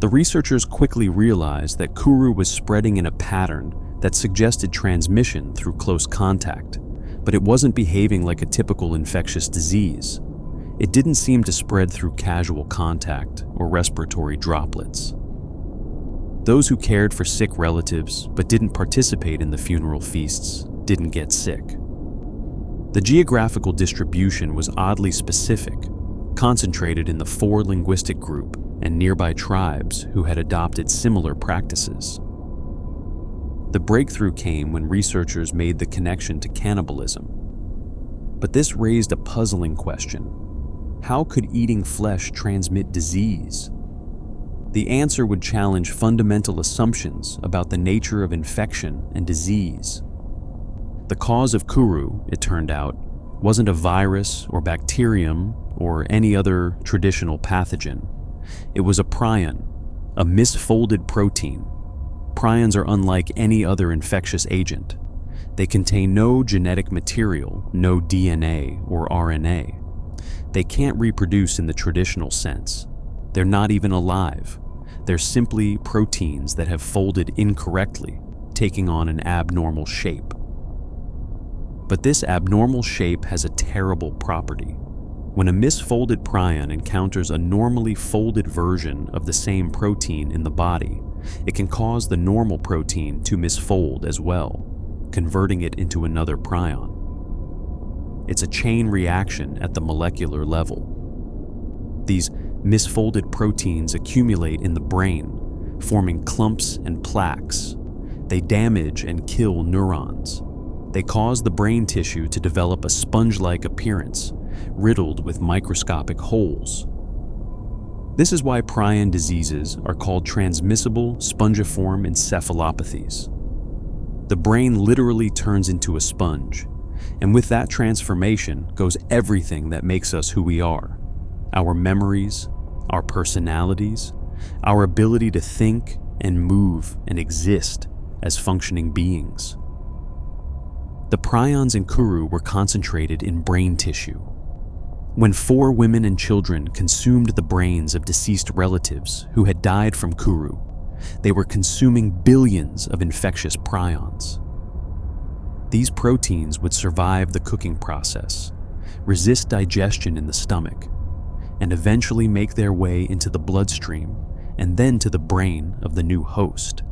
The researchers quickly realized that Kuru was spreading in a pattern that suggested transmission through close contact, but it wasn't behaving like a typical infectious disease. It didn't seem to spread through casual contact or respiratory droplets. Those who cared for sick relatives but didn't participate in the funeral feasts didn't get sick. The geographical distribution was oddly specific, concentrated in the 4 linguistic group and nearby tribes who had adopted similar practices. The breakthrough came when researchers made the connection to cannibalism. But this raised a puzzling question. How could eating flesh transmit disease? The answer would challenge fundamental assumptions about the nature of infection and disease. The cause of Kuru, it turned out, wasn't a virus or bacterium or any other traditional pathogen. It was a prion, a misfolded protein. Prions are unlike any other infectious agent. They contain no genetic material, no DNA or RNA. They can't reproduce in the traditional sense. They're not even alive. They're simply proteins that have folded incorrectly, taking on an abnormal shape. But this abnormal shape has a terrible property. When a misfolded prion encounters a normally folded version of the same protein in the body, it can cause the normal protein to misfold as well, converting it into another prion. It's a chain reaction at the molecular level. These misfolded proteins accumulate in the brain, forming clumps and plaques. They damage and kill neurons. They cause the brain tissue to develop a sponge-like appearance, riddled with microscopic holes. This is why prion diseases are called transmissible spongiform encephalopathies. The brain literally turns into a sponge, and with that transformation goes everything that makes us who we are: our memories, our personalities, our ability to think and move and exist as functioning beings. The prions in Kuru were concentrated in brain tissue. When 4 women and children consumed the brains of deceased relatives who had died from Kuru, they were consuming billions of infectious prions. These proteins would survive the cooking process, resist digestion in the stomach, and eventually make their way into the bloodstream and then to the brain of the new host,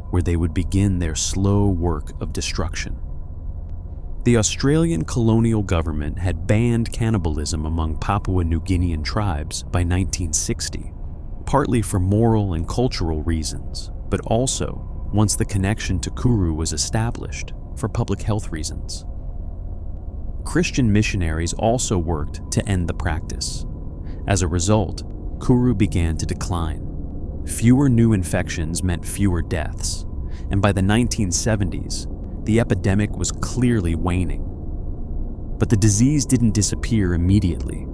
where they would begin their slow work of destruction. The Australian colonial government had banned cannibalism among Papua New Guinean tribes by 1960, partly for moral and cultural reasons, but also, once the connection to Kuru was established, for public health reasons. Christian missionaries also worked to end the practice. As a result, Kuru began to decline. Fewer new infections meant fewer deaths, and by the 1970s, the epidemic was clearly waning. But the disease didn't disappear immediately.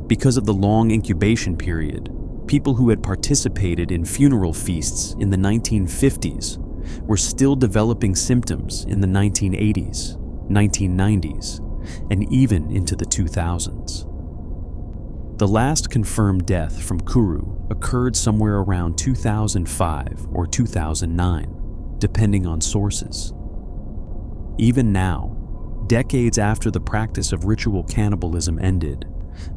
Because of the long incubation period, people who had participated in funeral feasts in the 1950s were still developing symptoms in the 1980s, 1990s, and even into the 2000s. The last confirmed death from Kuru occurred somewhere around 2005 or 2009, depending on sources. Even now, decades after the practice of ritual cannibalism ended,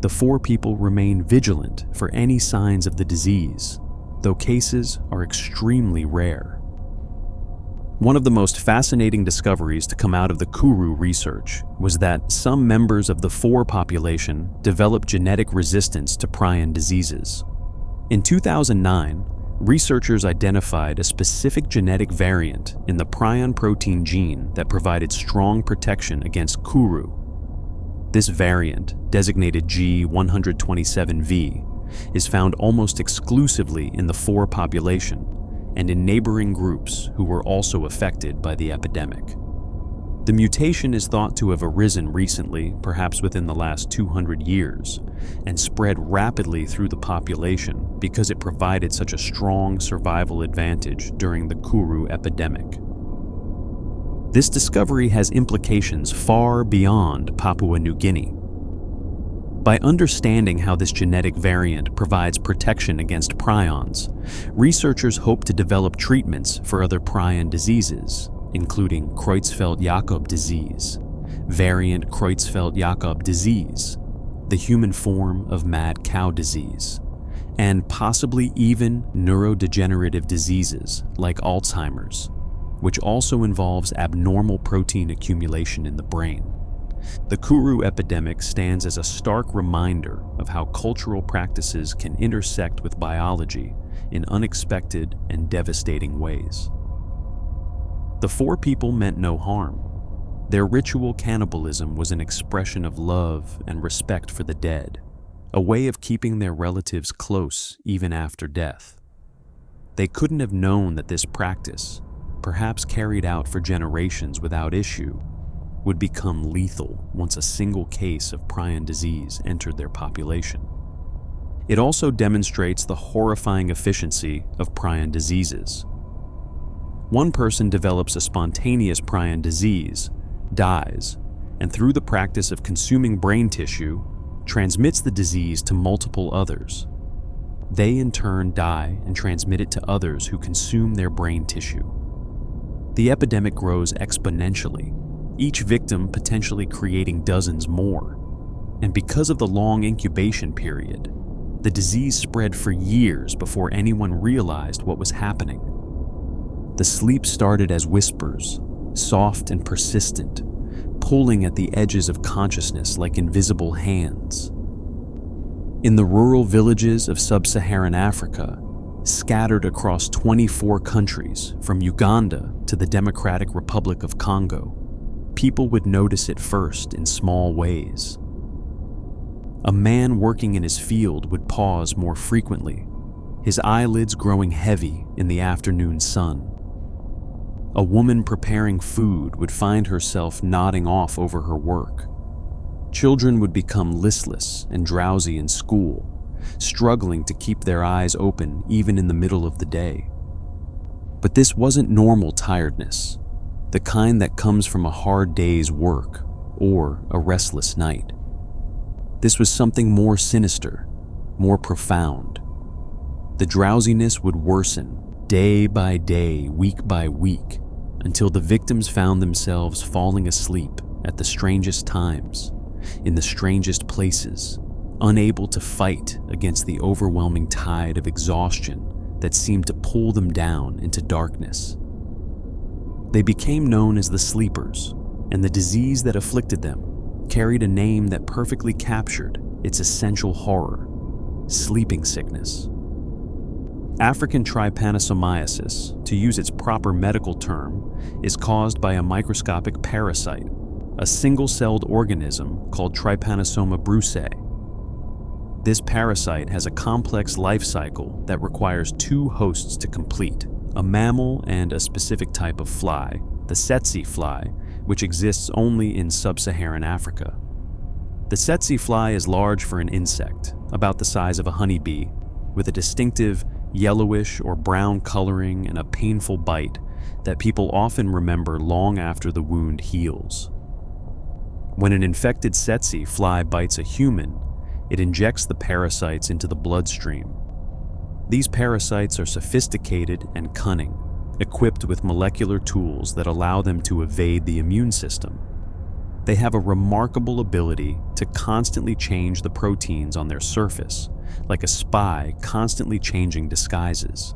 the 4 people remain vigilant for any signs of the disease, though cases are extremely rare. One of the most fascinating discoveries to come out of the Kuru research was that some members of the 4 population developed genetic resistance to prion diseases. In 2009, researchers identified a specific genetic variant in the prion protein gene that provided strong protection against Kuru. This variant, designated G127V, is found almost exclusively in the 4 population and in neighboring groups who were also affected by the epidemic. The mutation is thought to have arisen recently, perhaps within the last 200 years, and spread rapidly through the population because it provided such a strong survival advantage during the Kuru epidemic. This discovery has implications far beyond Papua New Guinea. By understanding how this genetic variant provides protection against prions, researchers hope to develop treatments for other prion diseases, including Creutzfeldt-Jakob disease, variant Creutzfeldt-Jakob disease, the human form of mad cow disease, and possibly even neurodegenerative diseases like Alzheimer's, which also involves abnormal protein accumulation in the brain. The Kuru epidemic stands as a stark reminder of how cultural practices can intersect with biology in unexpected and devastating ways. The 4 people meant no harm. Their ritual cannibalism was an expression of love and respect for the dead, a way of keeping their relatives close even after death. They couldn't have known that this practice, perhaps carried out for generations without issue, would become lethal once a single case of prion disease entered their population. It also demonstrates the horrifying efficiency of prion diseases. One person develops a spontaneous prion disease, dies, and through the practice of consuming brain tissue, transmits the disease to multiple others. They in turn die and transmit it to others who consume their brain tissue. The epidemic grows exponentially, each victim potentially creating dozens more. And because of the long incubation period, the disease spread for years before anyone realized what was happening. The sleep started as whispers, soft and persistent, pulling at the edges of consciousness like invisible hands. In the rural villages of sub-Saharan Africa, scattered across 24 countries from Uganda to the Democratic Republic of Congo, people would notice it first in small ways. A man working in his field would pause more frequently, his eyelids growing heavy in the afternoon sun. A woman preparing food would find herself nodding off over her work. Children would become listless and drowsy in school, struggling to keep their eyes open even in the middle of the day. But this wasn't normal tiredness, the kind that comes from a hard day's work or a restless night. This was something more sinister, more profound. The drowsiness would worsen day by day, week by week, until the victims found themselves falling asleep at the strangest times, in the strangest places, unable to fight against the overwhelming tide of exhaustion that seemed to pull them down into darkness. They became known as the sleepers, and the disease that afflicted them carried a name that perfectly captured its essential horror: sleeping sickness. African trypanosomiasis, to use its proper medical term, is caused by a microscopic parasite, a single-celled organism called Trypanosoma brucei. This parasite has a complex life cycle that requires two hosts to complete, a mammal and a specific type of fly, the tsetse fly, which exists only in sub-Saharan Africa. The tsetse fly is large for an insect, about the size of a honeybee, with a distinctive yellowish or brown coloring and a painful bite that people often remember long after the wound heals. When an infected tsetse fly bites a human, it injects the parasites into the bloodstream. These parasites are sophisticated and cunning, equipped with molecular tools that allow them to evade the immune system. They have a remarkable ability to constantly change the proteins on their surface, like a spy constantly changing disguises.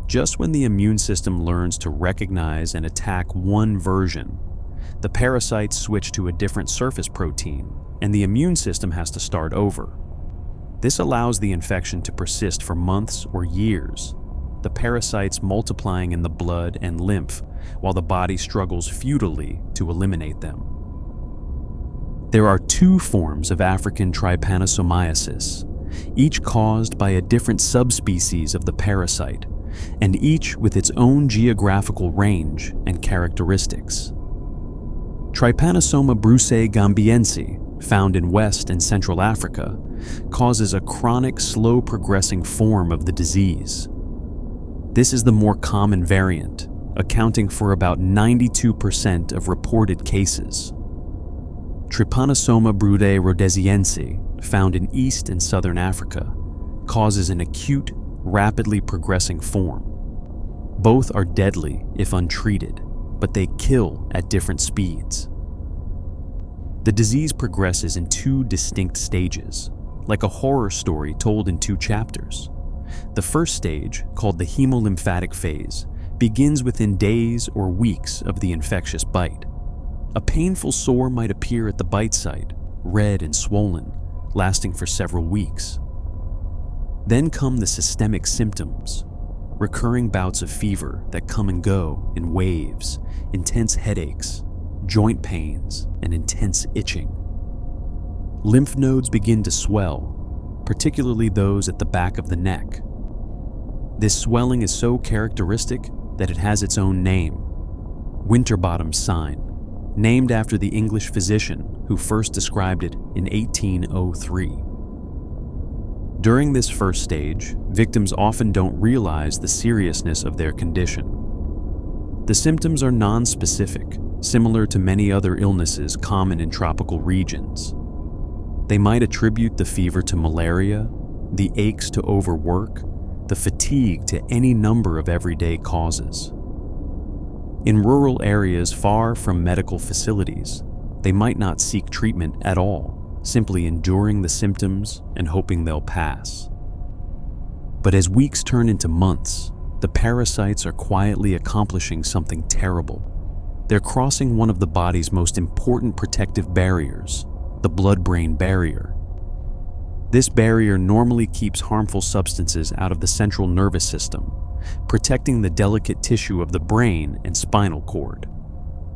Just when the immune system learns to recognize and attack one version, the parasites switch to a different surface protein, and the immune system has to start over. This allows the infection to persist for months or years, the parasites multiplying in the blood and lymph while the body struggles futilely to eliminate them. There are two forms of African trypanosomiasis, each caused by a different subspecies of the parasite, and each with its own geographical range and characteristics. Trypanosoma brucei gambiense, found in West and Central Africa, causes a chronic, slow-progressing form of the disease. This is the more common variant, accounting for about 92% of reported cases. Trypanosoma brucei rhodesiense, found in East and Southern Africa, causes an acute, rapidly progressing form. Both are deadly if untreated, but they kill at different speeds. The disease progresses in two distinct stages, like a horror story told in two chapters. The first stage, called the hemolymphatic phase, begins within days or weeks of the infectious bite. A painful sore might appear at the bite site, red and swollen, lasting for several weeks. Then come the systemic symptoms, recurring bouts of fever that come and go in waves, intense headaches, joint pains, and intense itching. Lymph nodes begin to swell, particularly those at the back of the neck. This swelling is so characteristic that it has its own name, Winterbottom's sign, named after the English physician who first described it in 1803. During this first stage, victims often don't realize the seriousness of their condition. The symptoms are non-specific, similar to many other illnesses common in tropical regions. They might attribute the fever to malaria, the aches to overwork, the fatigue to any number of everyday causes. In rural areas far from medical facilities, they might not seek treatment at all, simply enduring the symptoms and hoping they'll pass. But as weeks turn into months, the parasites are quietly accomplishing something terrible. They're crossing one of the body's most important protective barriers, the blood-brain barrier. This barrier normally keeps harmful substances out of the central nervous system, protecting the delicate tissue of the brain and spinal cord.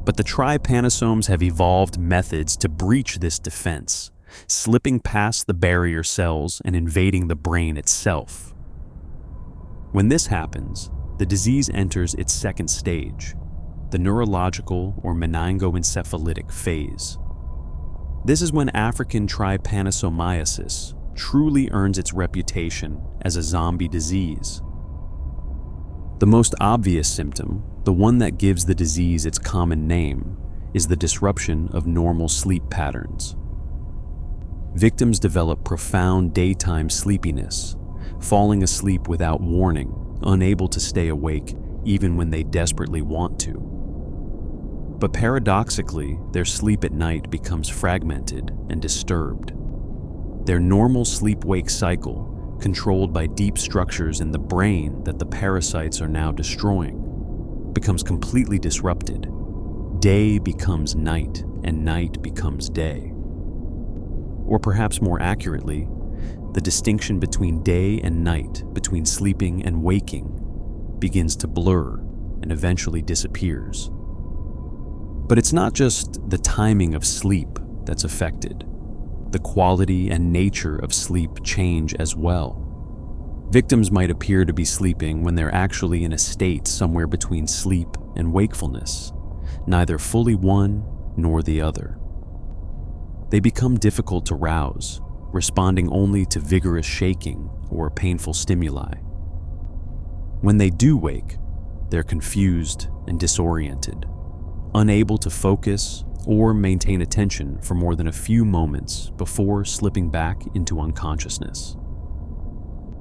But the trypanosomes have evolved methods to breach this defense, slipping past the barrier cells and invading the brain itself. When this happens, the disease enters its second stage, the neurological or meningoencephalitic phase. This is when African trypanosomiasis truly earns its reputation as a zombie disease. The most obvious symptom, the one that gives the disease its common name, is the disruption of normal sleep patterns. Victims develop profound daytime sleepiness, falling asleep without warning, unable to stay awake even when they desperately want to. But paradoxically, their sleep at night becomes fragmented and disturbed. Their normal sleep-wake cycle, controlled by deep structures in the brain that the parasites are now destroying, becomes completely disrupted. Day becomes night, and night becomes day. Or perhaps more accurately, the distinction between day and night, between sleeping and waking, begins to blur and eventually disappears. But it's not just the timing of sleep that's affected. The quality and nature of sleep change as well. Victims might appear to be sleeping when they're actually in a state somewhere between sleep and wakefulness, neither fully one nor the other. They become difficult to rouse, responding only to vigorous shaking or painful stimuli. When they do wake, they're confused and disoriented, unable to focus or maintain attention for more than a few moments before slipping back into unconsciousness.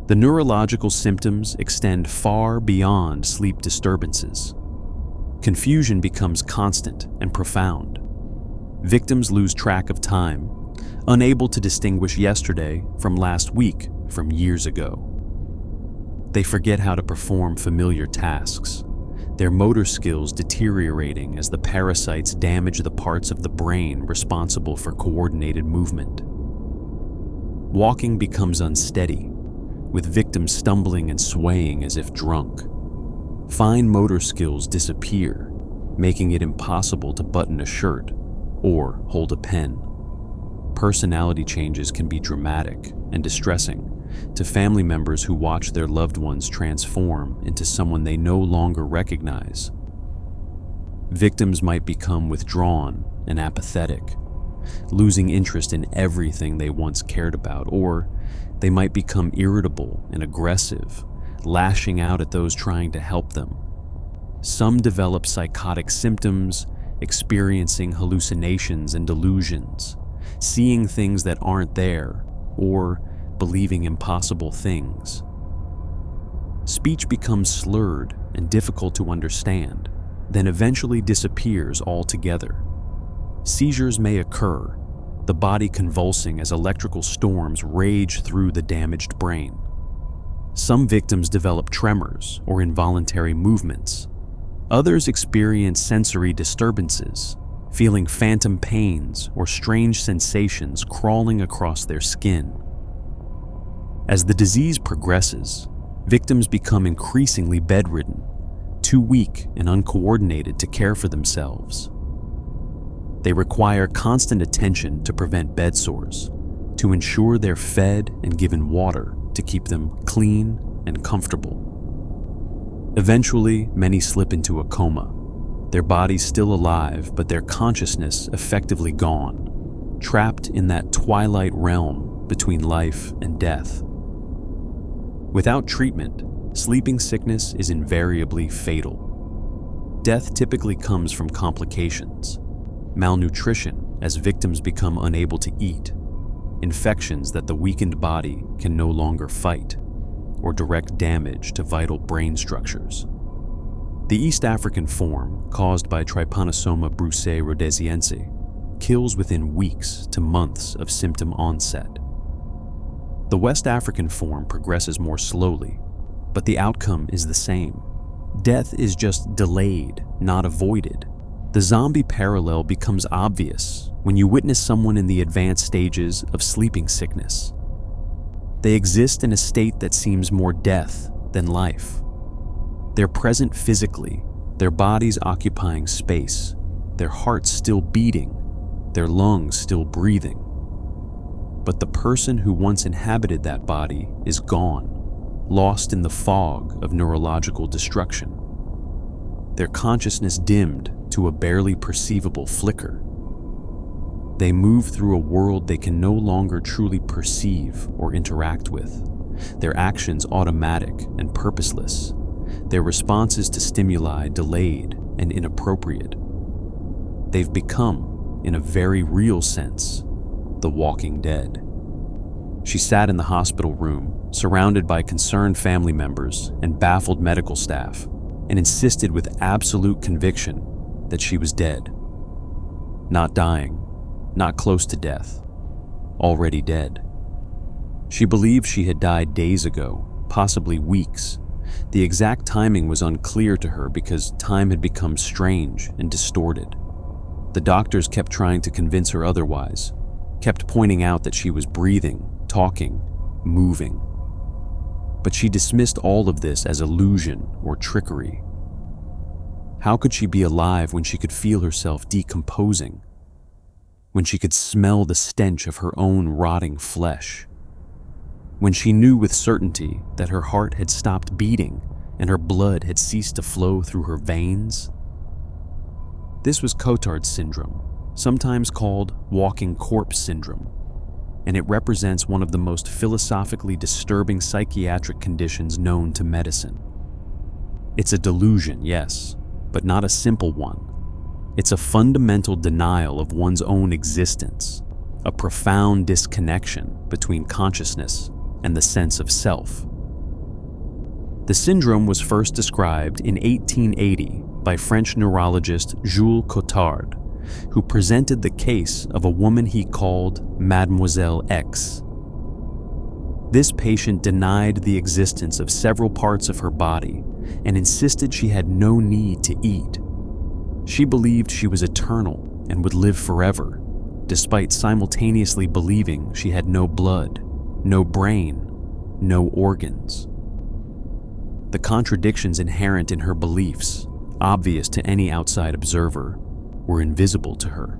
The neurological symptoms extend far beyond sleep disturbances. Confusion becomes constant and profound. Victims lose track of time, unable to distinguish yesterday from last week from years ago. They forget how to perform familiar tasks, their motor skills deteriorating as the parasites damage the parts of the brain responsible for coordinated movement. Walking becomes unsteady, with victims stumbling and swaying as if drunk. Fine motor skills disappear, making it impossible to button a shirt or hold a pen. Personality changes can be dramatic and distressing to family members who watch their loved ones transform into someone they no longer recognize. Victims might become withdrawn and apathetic, losing interest in everything they once cared about, or they might become irritable and aggressive, lashing out at those trying to help them. Some develop psychotic symptoms, experiencing hallucinations and delusions, seeing things that aren't there, or believing impossible things. Speech becomes slurred and difficult to understand, then eventually disappears altogether. Seizures may occur, the body convulsing as electrical storms rage through the damaged brain. Some victims develop tremors or involuntary movements. Others experience sensory disturbances, feeling phantom pains or strange sensations crawling across their skin. As the disease progresses, victims become increasingly bedridden, too weak and uncoordinated to care for themselves. They require constant attention to prevent bed sores, to ensure they're fed and given water to keep them clean and comfortable. Eventually, many slip into a coma. Their bodies still alive, but their consciousness effectively gone, trapped in that twilight realm between life and death. Without treatment, sleeping sickness is invariably fatal. Death typically comes from complications: malnutrition as victims become unable to eat, infections that the weakened body can no longer fight, or direct damage to vital brain structures. The East African form, caused by Trypanosoma brucei-rhodesiense, kills within weeks to months of symptom onset. The West African form progresses more slowly, but the outcome is the same. Death is just delayed, not avoided. The zombie parallel becomes obvious when you witness someone in the advanced stages of sleeping sickness. They exist in a state that seems more death than life. They're present physically, their bodies occupying space, their hearts still beating, their lungs still breathing. But the person who once inhabited that body is gone, lost in the fog of neurological destruction. Their consciousness dimmed to a barely perceivable flicker. They move through a world they can no longer truly perceive or interact with, their actions automatic and purposeless, their responses to stimuli delayed and inappropriate. They've become, in a very real sense, the walking dead. She sat in the hospital room, surrounded by concerned family members and baffled medical staff, and insisted with absolute conviction that she was dead. Not dying, not close to death, already dead. She believed she had died days ago, possibly weeks. The exact timing was unclear to her because time had become strange and distorted. The doctors kept trying to convince her otherwise, kept pointing out that she was breathing, talking, moving. But she dismissed all of this as illusion or trickery. How could she be alive when she could feel herself decomposing? When she could smell the stench of her own rotting flesh? When she knew with certainty that her heart had stopped beating and her blood had ceased to flow through her veins? This was Cotard syndrome, sometimes called walking corpse syndrome, and it represents one of the most philosophically disturbing psychiatric conditions known to medicine. It's a delusion, yes, but not a simple one. It's a fundamental denial of one's own existence, a profound disconnection between consciousness and the sense of self. The syndrome was first described in 1880 by French neurologist Jules Cotard, who presented the case of a woman he called Mademoiselle X. This patient denied the existence of several parts of her body and insisted she had no need to eat. She believed she was eternal and would live forever, despite simultaneously believing she had no blood, no brain, no organs. The contradictions inherent in her beliefs, obvious to any outside observer, were invisible to her.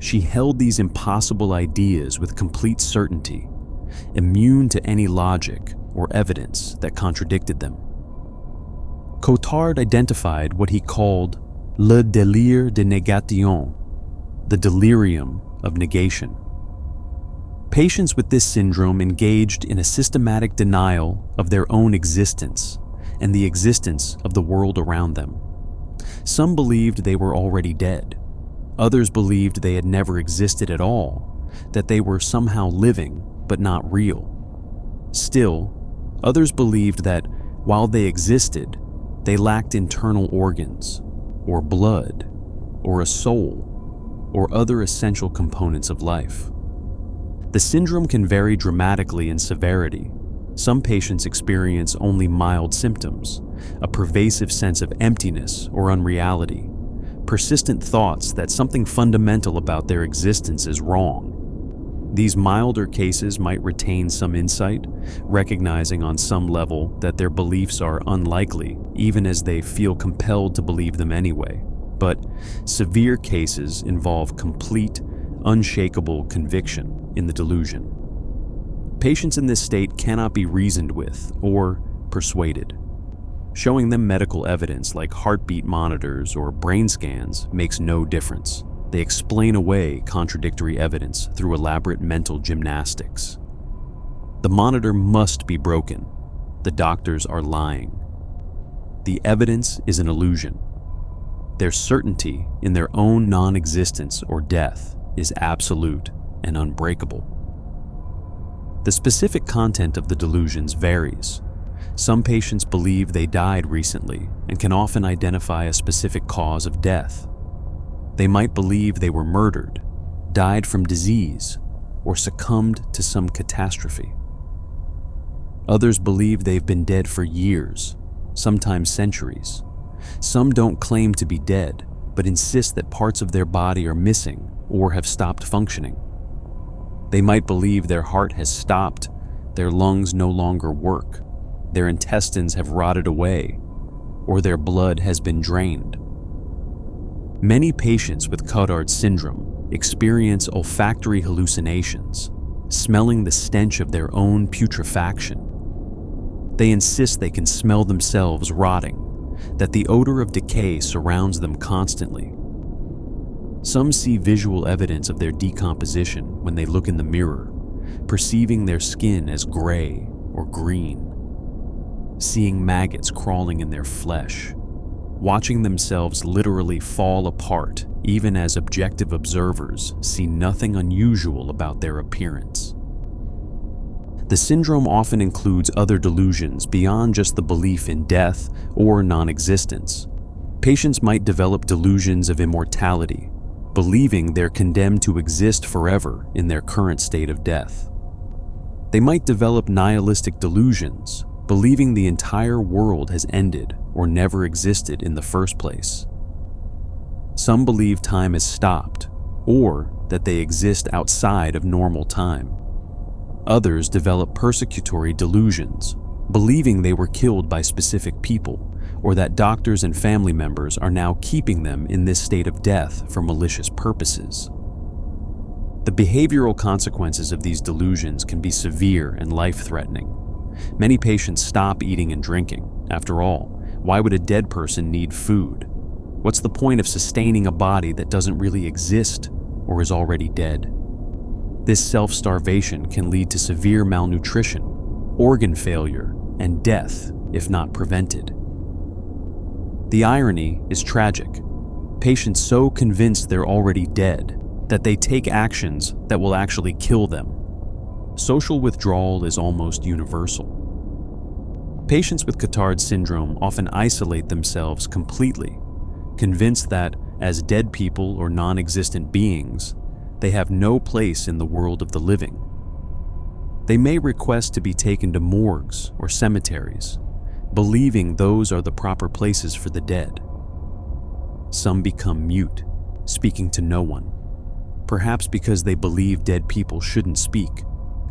She held these impossible ideas with complete certainty, immune to any logic or evidence that contradicted them. Cotard identified what he called le délire de négation, the delirium of negation. Patients with this syndrome engaged in a systematic denial of their own existence and the existence of the world around them. Some believed they were already dead. Others believed they had never existed at all, that they were somehow living but not real. Still, others believed that while they existed, they lacked internal organs, or blood, or a soul, or other essential components of life. The syndrome can vary dramatically in severity. Some patients experience only mild symptoms, a pervasive sense of emptiness or unreality, persistent thoughts that something fundamental about their existence is wrong. These milder cases might retain some insight, recognizing on some level that their beliefs are unlikely, even as they feel compelled to believe them anyway. But severe cases involve complete, unshakable conviction in the delusion. Patients in this state cannot be reasoned with or persuaded. Showing them medical evidence like heartbeat monitors or brain scans makes no difference. They explain away contradictory evidence through elaborate mental gymnastics. The monitor must be broken. The doctors are lying. The evidence is an illusion. Their certainty in their own non-existence or death is absolute and unbreakable. The specific content of the delusions varies. Some patients believe they died recently and can often identify a specific cause of death. They might believe they were murdered, died from disease, or succumbed to some catastrophe. Others believe they've been dead for years, sometimes centuries. Some don't claim to be dead, but insist that parts of their body are missing or have stopped functioning. They might believe their heart has stopped, their lungs no longer work, their intestines have rotted away, or their blood has been drained. Many patients with Cotard syndrome experience olfactory hallucinations, smelling the stench of their own putrefaction. They insist they can smell themselves rotting, that the odor of decay surrounds them constantly. Some see visual evidence of their decomposition when they look in the mirror, perceiving their skin as gray or green, seeing maggots crawling in their flesh, watching themselves literally fall apart even as objective observers see nothing unusual about their appearance. The syndrome often includes other delusions beyond just the belief in death or non-existence. Patients might develop delusions of immortality, believing they're condemned to exist forever in their current state of death. They might develop nihilistic delusions, believing the entire world has ended or never existed in the first place. Some believe time has stopped, or that they exist outside of normal time. Others develop persecutory delusions, believing they were killed by specific people, or that doctors and family members are now keeping them in this state of death for malicious purposes. The behavioral consequences of these delusions can be severe and life-threatening. Many patients stop eating and drinking. After all, why would a dead person need food? What's the point of sustaining a body that doesn't really exist or is already dead? This self-starvation can lead to severe malnutrition, organ failure, and death if not prevented. The irony is tragic. Patients so convinced they're already dead that they take actions that will actually kill them. Social withdrawal is almost universal. Patients with Cotard syndrome often isolate themselves completely, convinced that, as dead people or non-existent beings, they have no place in the world of the living. They may request to be taken to morgues or cemeteries, believing those are the proper places for the dead. Some become mute, speaking to no one, perhaps because they believe dead people shouldn't speak,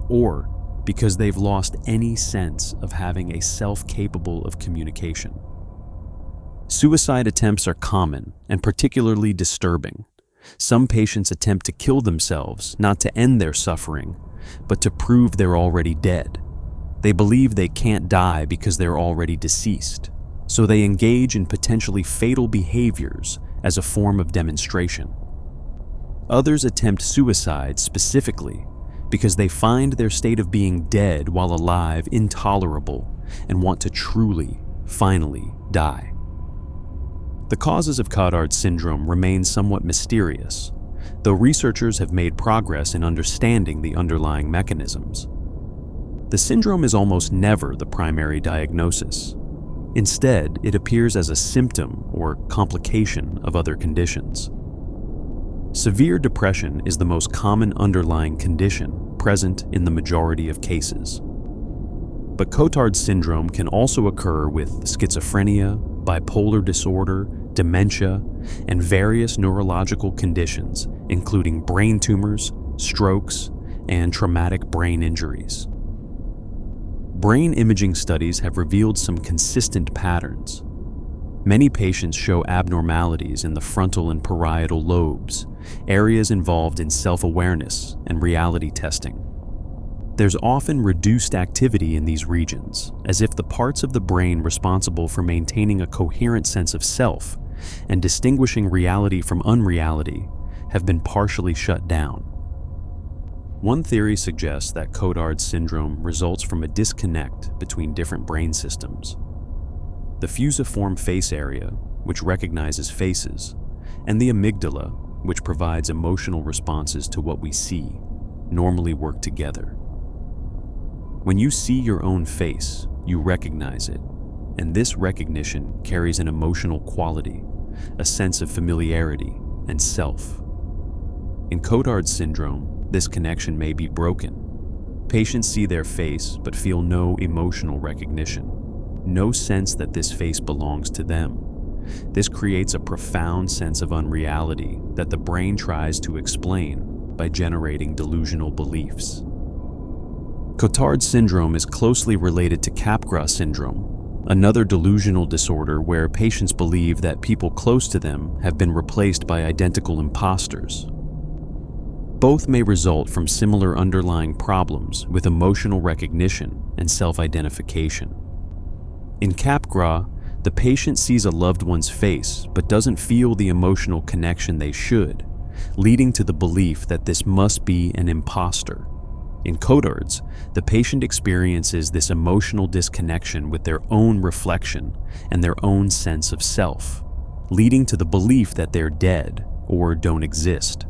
or because they've lost any sense of having a self capable of communication. Suicide attempts are common and particularly disturbing. Some patients attempt to kill themselves, not to end their suffering, but to prove they're already dead. They believe they can't die because they're already deceased, so they engage in potentially fatal behaviors as a form of demonstration. Others attempt suicide specifically because they find their state of being dead while alive intolerable and want to truly, finally die. The causes of Cotard syndrome remain somewhat mysterious, though researchers have made progress in understanding the underlying mechanisms. The syndrome is almost never the primary diagnosis. Instead, it appears as a symptom or complication of other conditions. Severe depression is the most common underlying condition present in the majority of cases. But Cotard syndrome can also occur with schizophrenia, bipolar disorder, dementia, and various neurological conditions, including brain tumors, strokes, and traumatic brain injuries. Brain imaging studies have revealed some consistent patterns. Many patients show abnormalities in the frontal and parietal lobes, areas involved in self-awareness and reality testing. There's often reduced activity in these regions, as if the parts of the brain responsible for maintaining a coherent sense of self and distinguishing reality from unreality have been partially shut down. One theory suggests that Cotard syndrome results from a disconnect between different brain systems. The fusiform face area, which recognizes faces, and the amygdala, which provides emotional responses to what we see, normally work together. When you see your own face, you recognize it, and this recognition carries an emotional quality, a sense of familiarity and self. In Cotard syndrome, this connection may be broken. Patients see their face but feel no emotional recognition, no sense that this face belongs to them. This creates a profound sense of unreality that the brain tries to explain by generating delusional beliefs. Cotard syndrome is closely related to Capgras syndrome, another delusional disorder where patients believe that people close to them have been replaced by identical imposters. Both may result from similar underlying problems with emotional recognition and self-identification. In Capgras, the patient sees a loved one's face but doesn't feel the emotional connection they should, leading to the belief that this must be an imposter. In Cotard's, the patient experiences this emotional disconnection with their own reflection and their own sense of self, leading to the belief that they're dead or don't exist.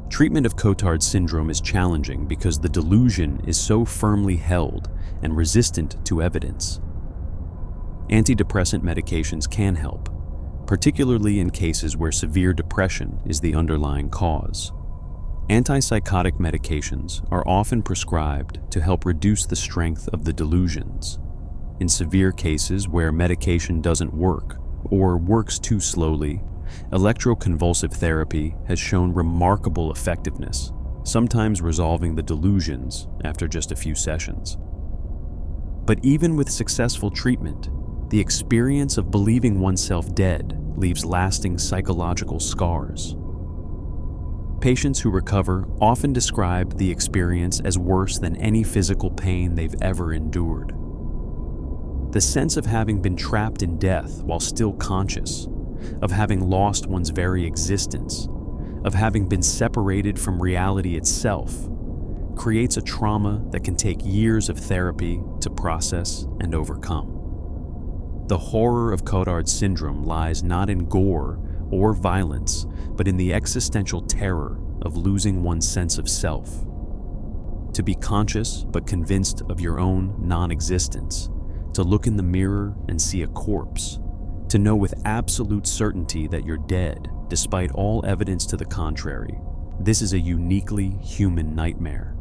Treatment of Cotard syndrome is challenging because the delusion is so firmly held and resistant to evidence. Antidepressant medications can help, particularly in cases where severe depression is the underlying cause. Antipsychotic medications are often prescribed to help reduce the strength of the delusions. In severe cases where medication doesn't work or works too slowly, electroconvulsive therapy has shown remarkable effectiveness, sometimes resolving the delusions after just a few sessions. But even with successful treatment, the experience of believing oneself dead leaves lasting psychological scars. Patients who recover often describe the experience as worse than any physical pain they've ever endured. The sense of having been trapped in death while still conscious, of having lost one's very existence, of having been separated from reality itself, creates a trauma that can take years of therapy to process and overcome. The horror of Cotard syndrome lies not in gore or violence, but in the existential terror of losing one's sense of self. To be conscious but convinced of your own non-existence, to look in the mirror and see a corpse, to know with absolute certainty that you're dead despite all evidence to the contrary. This is a uniquely human nightmare.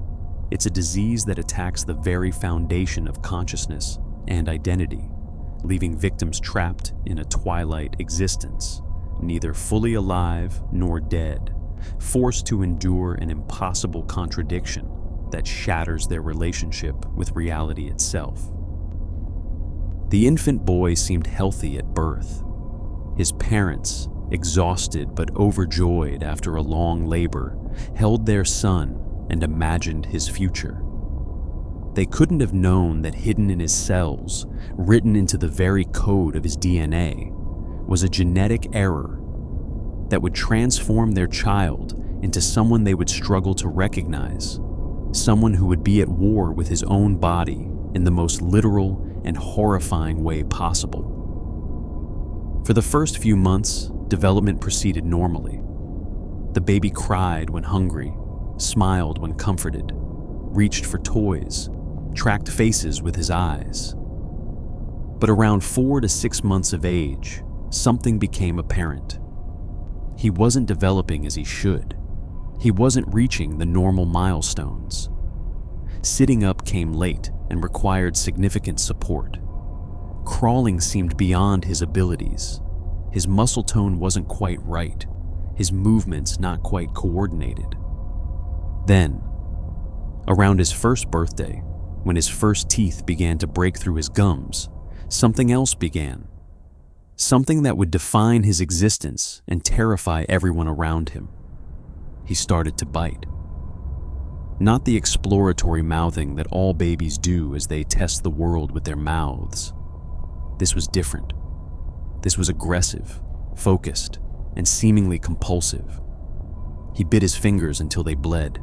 It's a disease that attacks the very foundation of consciousness and identity, leaving victims trapped in a twilight existence, neither fully alive nor dead, forced to endure an impossible contradiction that shatters their relationship with reality itself. The infant boy seemed healthy at birth. His parents, exhausted but overjoyed after a long labor, held their son and imagined his future. They couldn't have known that hidden in his cells, written into the very code of his DNA, was a genetic error that would transform their child into someone they would struggle to recognize, someone who would be at war with his own body in the most literal and horrifying way possible. For the first few months, development proceeded normally. The baby cried when hungry, smiled when comforted, reached for toys, tracked faces with his eyes. But around 4 to 6 months of age, something became apparent. He wasn't developing as he should. He wasn't reaching the normal milestones. Sitting up came late and required significant support. Crawling seemed beyond his abilities. His muscle tone wasn't quite right, his movements not quite coordinated. Then, around his first birthday, when his first teeth began to break through his gums, something else began. Something that would define his existence and terrify everyone around him. He started to bite. not the exploratory mouthing that all babies do as they test the world with their mouths. This was different. This was aggressive, focused, and seemingly compulsive. He bit his fingers until they bled.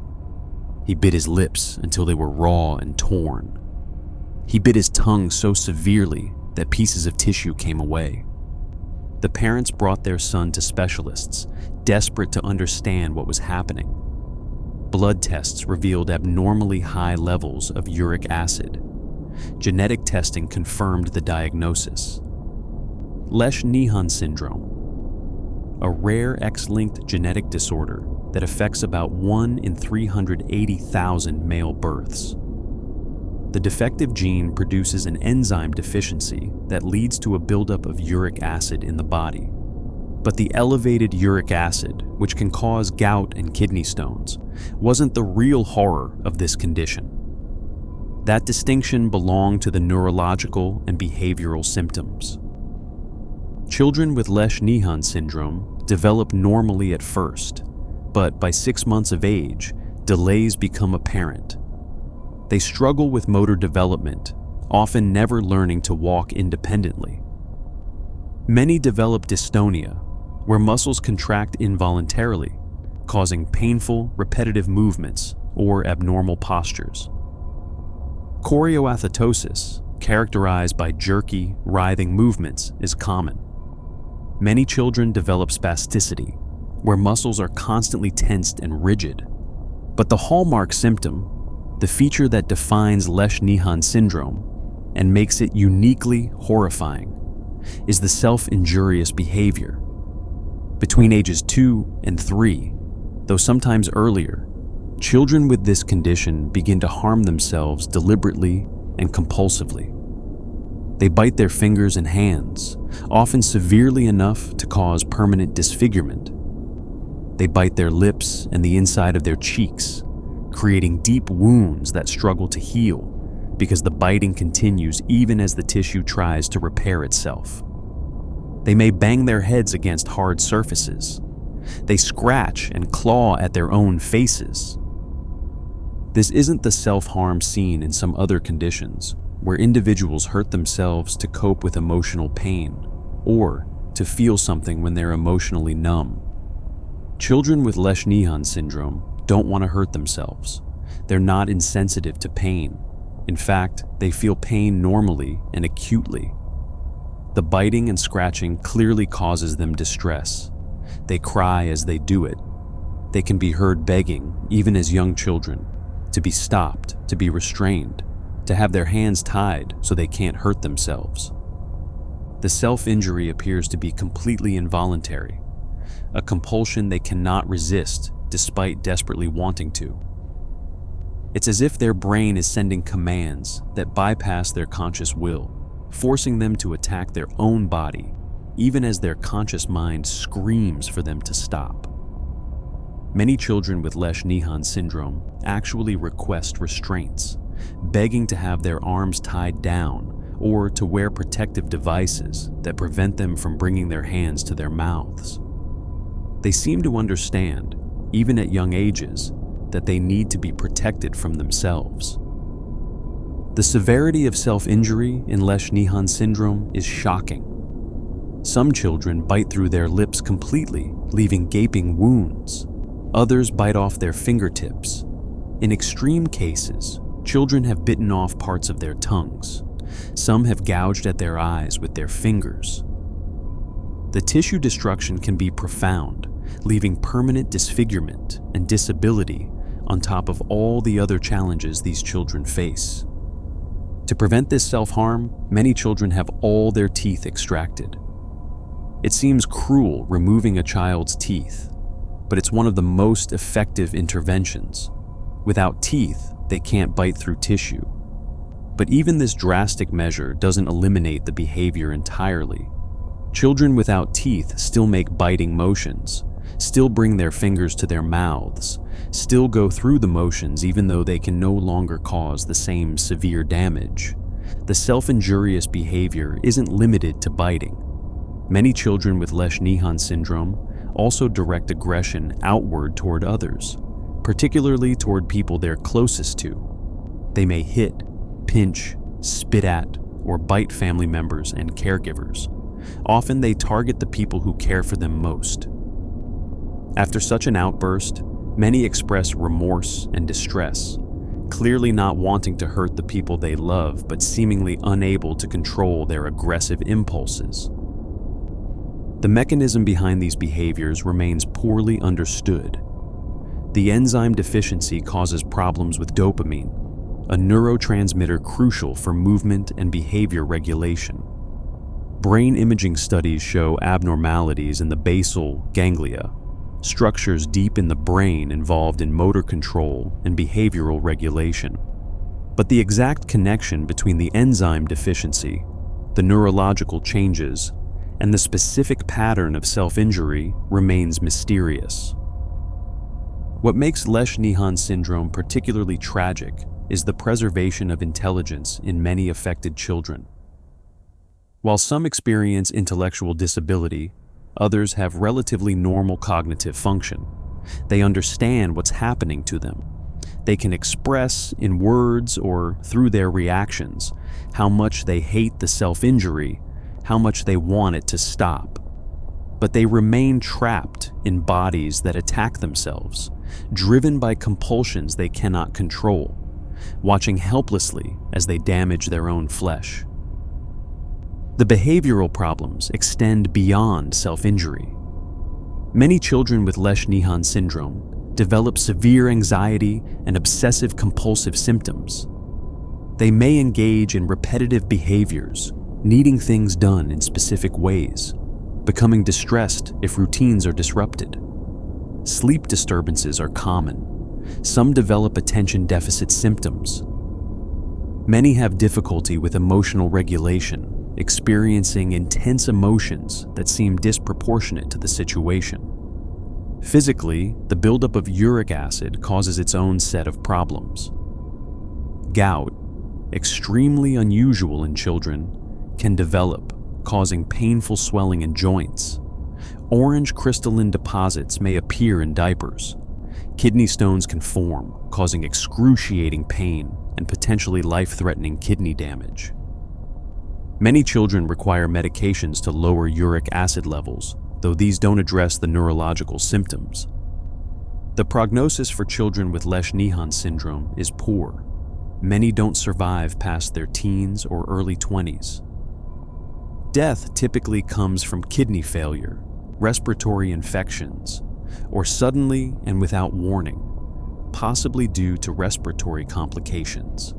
He bit his lips until they were raw and torn. He bit his tongue so severely that pieces of tissue came away. The parents brought their son to specialists, desperate to understand what was happening. Blood tests revealed abnormally high levels of uric acid. Genetic testing confirmed the diagnosis. Lesch-Nyhan syndrome, a rare X-linked genetic disorder that affects about 1 in 380,000 male births. The defective gene produces an enzyme deficiency that leads to a buildup of uric acid in the body. But the elevated uric acid, which can cause gout and kidney stones, wasn't the real horror of this condition. That distinction belonged to the neurological and behavioral symptoms. Children with Lesch-Nyhan syndrome develop normally at first, but by 6 months of age, delays become apparent. They struggle with motor development, often never learning to walk independently. Many develop dystonia, where muscles contract involuntarily, causing painful, repetitive movements or abnormal postures. Chorioathetosis, characterized by jerky, writhing movements, is common. Many children develop spasticity, where muscles are constantly tensed and rigid. But the hallmark symptom, the feature that defines Lesch-Nyhan syndrome and makes it uniquely horrifying, is the self-injurious behavior. Between ages 2 and 3, though sometimes earlier, children with this condition begin to harm themselves deliberately and compulsively. They bite their fingers and hands, often severely enough to cause permanent disfigurement. They bite their lips and the inside of their cheeks, creating deep wounds that struggle to heal because the biting continues even as the tissue tries to repair itself. They may bang their heads against hard surfaces. They scratch and claw at their own faces. This isn't the self-harm seen in some other conditions, where individuals hurt themselves to cope with emotional pain or to feel something when they're emotionally numb. Children with Lesch-Nyhan syndrome don't want to hurt themselves. They're not insensitive to pain. In fact, they feel pain normally and acutely. The biting and scratching clearly causes them distress. They cry as they do it. They can be heard begging, even as young children, to be stopped, to be restrained, to have their hands tied so they can't hurt themselves. The self-injury appears to be completely involuntary, a compulsion they cannot resist despite desperately wanting to. It's as if their brain is sending commands that bypass their conscious will, forcing them to attack their own body, even as their conscious mind screams for them to stop. Many children with Lesch-Nyhan syndrome actually request restraints, begging to have their arms tied down or to wear protective devices that prevent them from bringing their hands to their mouths. They seem to understand, even at young ages, that they need to be protected from themselves. The severity of self-injury in Lesch-Nyhan syndrome is shocking. Some children bite through their lips completely, leaving gaping wounds. Others bite off their fingertips. In extreme cases, children have bitten off parts of their tongues. Some have gouged at their eyes with their fingers. The tissue destruction can be profound, leaving permanent disfigurement and disability on top of all the other challenges these children face. To prevent this self-harm, many children have all their teeth extracted. It seems cruel removing a child's teeth, but it's one of the most effective interventions. Without teeth, they can't bite through tissue. But even this drastic measure doesn't eliminate the behavior entirely. Children without teeth still make biting motions, still bring their fingers to their mouths, still go through the motions even though they can no longer cause the same severe damage. The self-injurious behavior isn't limited to biting. Many children with Lesch-Nyhan syndrome also direct aggression outward toward others, particularly toward people they're closest to. They may hit, pinch, spit at, or bite family members and caregivers. Often they target the people who care for them most. After such an outburst, many express remorse and distress, clearly not wanting to hurt the people they love but seemingly unable to control their aggressive impulses. The mechanism behind these behaviors remains poorly understood. The enzyme deficiency causes problems with dopamine, a neurotransmitter crucial for movement and behavior regulation. Brain imaging studies show abnormalities in the basal ganglia, structures deep in the brain involved in motor control and behavioral regulation. But the exact connection between the enzyme deficiency, the neurological changes, and the specific pattern of self-injury remains mysterious. What makes Lesch-Nyhan syndrome particularly tragic is the preservation of intelligence in many affected children. While some experience intellectual disability, others have relatively normal cognitive function. They understand what's happening to them. They can express in words or through their reactions how much they hate the self-injury, how much they want it to stop. But they remain trapped in bodies that attack themselves, driven by compulsions they cannot control, watching helplessly as they damage their own flesh. The behavioral problems extend beyond self-injury. Many children with Lesch-Nyhan syndrome develop severe anxiety and obsessive-compulsive symptoms. They may engage in repetitive behaviors, needing things done in specific ways, becoming distressed if routines are disrupted. Sleep disturbances are common. Some develop attention deficit symptoms. Many have difficulty with emotional regulation, experiencing intense emotions that seem disproportionate to the situation. Physically, the buildup of uric acid causes its own set of problems. Gout, extremely unusual in children, can develop, causing painful swelling in joints. Orange crystalline deposits may appear in diapers. Kidney stones can form, causing excruciating pain and potentially life-threatening kidney damage. Many children require medications to lower uric acid levels, though these don't address the neurological symptoms. The prognosis for children with Lesch-Nyhan syndrome is poor. Many don't survive past their teens or early 20s. Death typically comes from kidney failure, respiratory infections, or suddenly and without warning, possibly due to respiratory complications.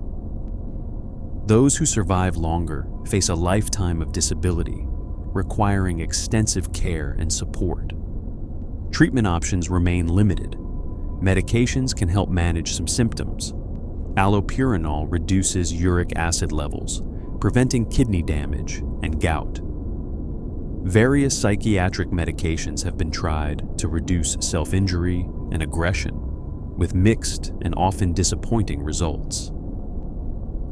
Those who survive longer face a lifetime of disability, requiring extensive care and support. Treatment options remain limited. Medications can help manage some symptoms. Allopurinol reduces uric acid levels, preventing kidney damage and gout. Various psychiatric medications have been tried to reduce self-injury and aggression, with mixed and often disappointing results.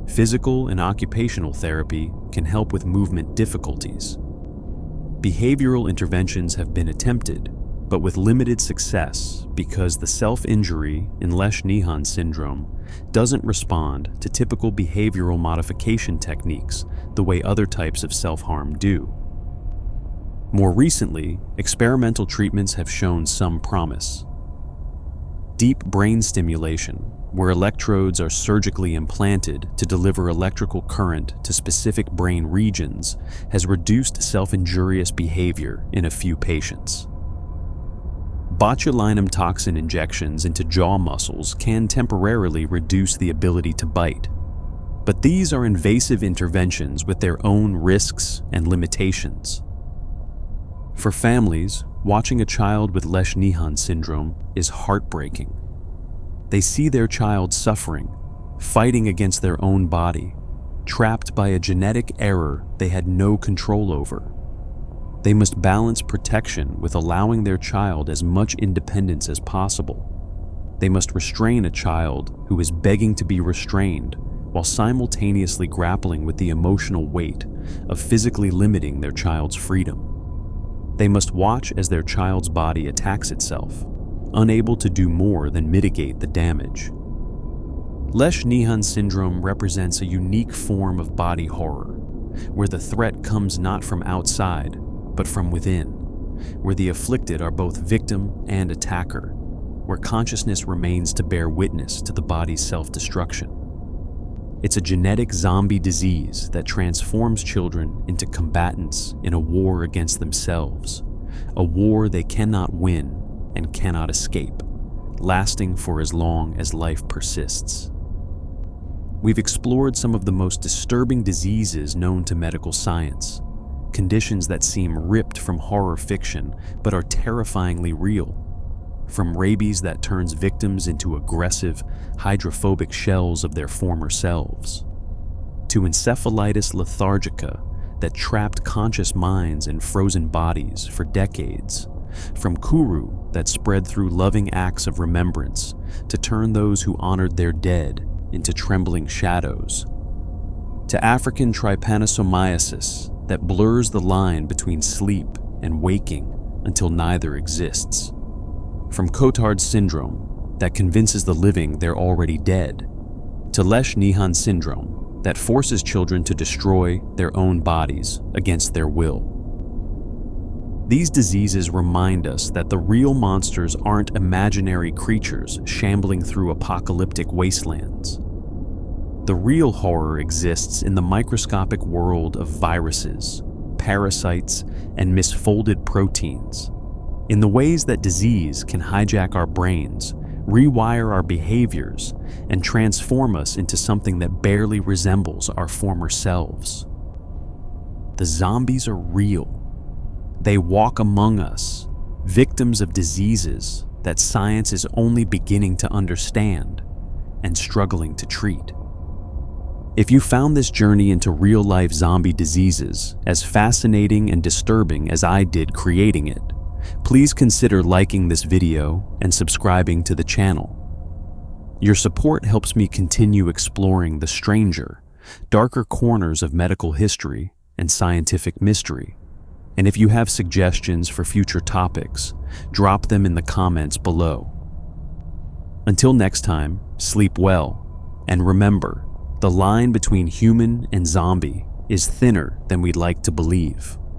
Physical and occupational therapy can help with movement difficulties. Behavioral interventions have been attempted, but with limited success because the self-injury in Lesch-Nyhan syndrome doesn't respond to typical behavioral modification techniques the way other types of self-harm do. More recently, experimental treatments have shown some promise. Deep brain stimulation, where electrodes are surgically implanted to deliver electrical current to specific brain regions, has reduced self-injurious behavior in a few patients. Botulinum toxin injections into jaw muscles can temporarily reduce the ability to bite, but these are invasive interventions with their own risks and limitations. For families, watching a child with Lesch-Nyhan syndrome is heartbreaking. They see their child suffering, fighting against their own body, trapped by a genetic error they had no control over. They must balance protection with allowing their child as much independence as possible. They must restrain a child who is begging to be restrained while simultaneously grappling with the emotional weight of physically limiting their child's freedom. They must watch as their child's body attacks itself, unable to do more than mitigate the damage. Lesh-Nihan syndrome represents a unique form of body horror, where the threat comes not from outside, but from within, where the afflicted are both victim and attacker, where consciousness remains to bear witness to the body's self-destruction. It's a genetic zombie disease that transforms children into combatants in a war against themselves, a war they cannot win and cannot escape, lasting for as long as life persists. We've explored some of the most disturbing diseases known to medical science, conditions that seem ripped from horror fiction but are terrifyingly real. From rabies that turns victims into aggressive, hydrophobic shells of their former selves, to encephalitis lethargica that trapped conscious minds in frozen bodies for decades, from Kuru that spread through loving acts of remembrance to turn those who honored their dead into trembling shadows, to African trypanosomiasis that blurs the line between sleep and waking until neither exists, from Cotard syndrome that convinces the living they're already dead, to Lesh-Nihan syndrome that forces children to destroy their own bodies against their will. These diseases remind us that the real monsters aren't imaginary creatures shambling through apocalyptic wastelands. The real horror exists in the microscopic world of viruses, parasites, and misfolded proteins, in the ways that disease can hijack our brains, rewire our behaviors, and transform us into something that barely resembles our former selves. The zombies are real. They walk among us, victims of diseases that science is only beginning to understand and struggling to treat. If you found this journey into real-life zombie diseases as fascinating and disturbing as I did creating it, please consider liking this video and subscribing to the channel. Your support helps me continue exploring the stranger, darker corners of medical history and scientific mystery. And if you have suggestions for future topics, drop them in the comments below. Until next time, sleep well, and remember, the line between human and zombie is thinner than we'd like to believe.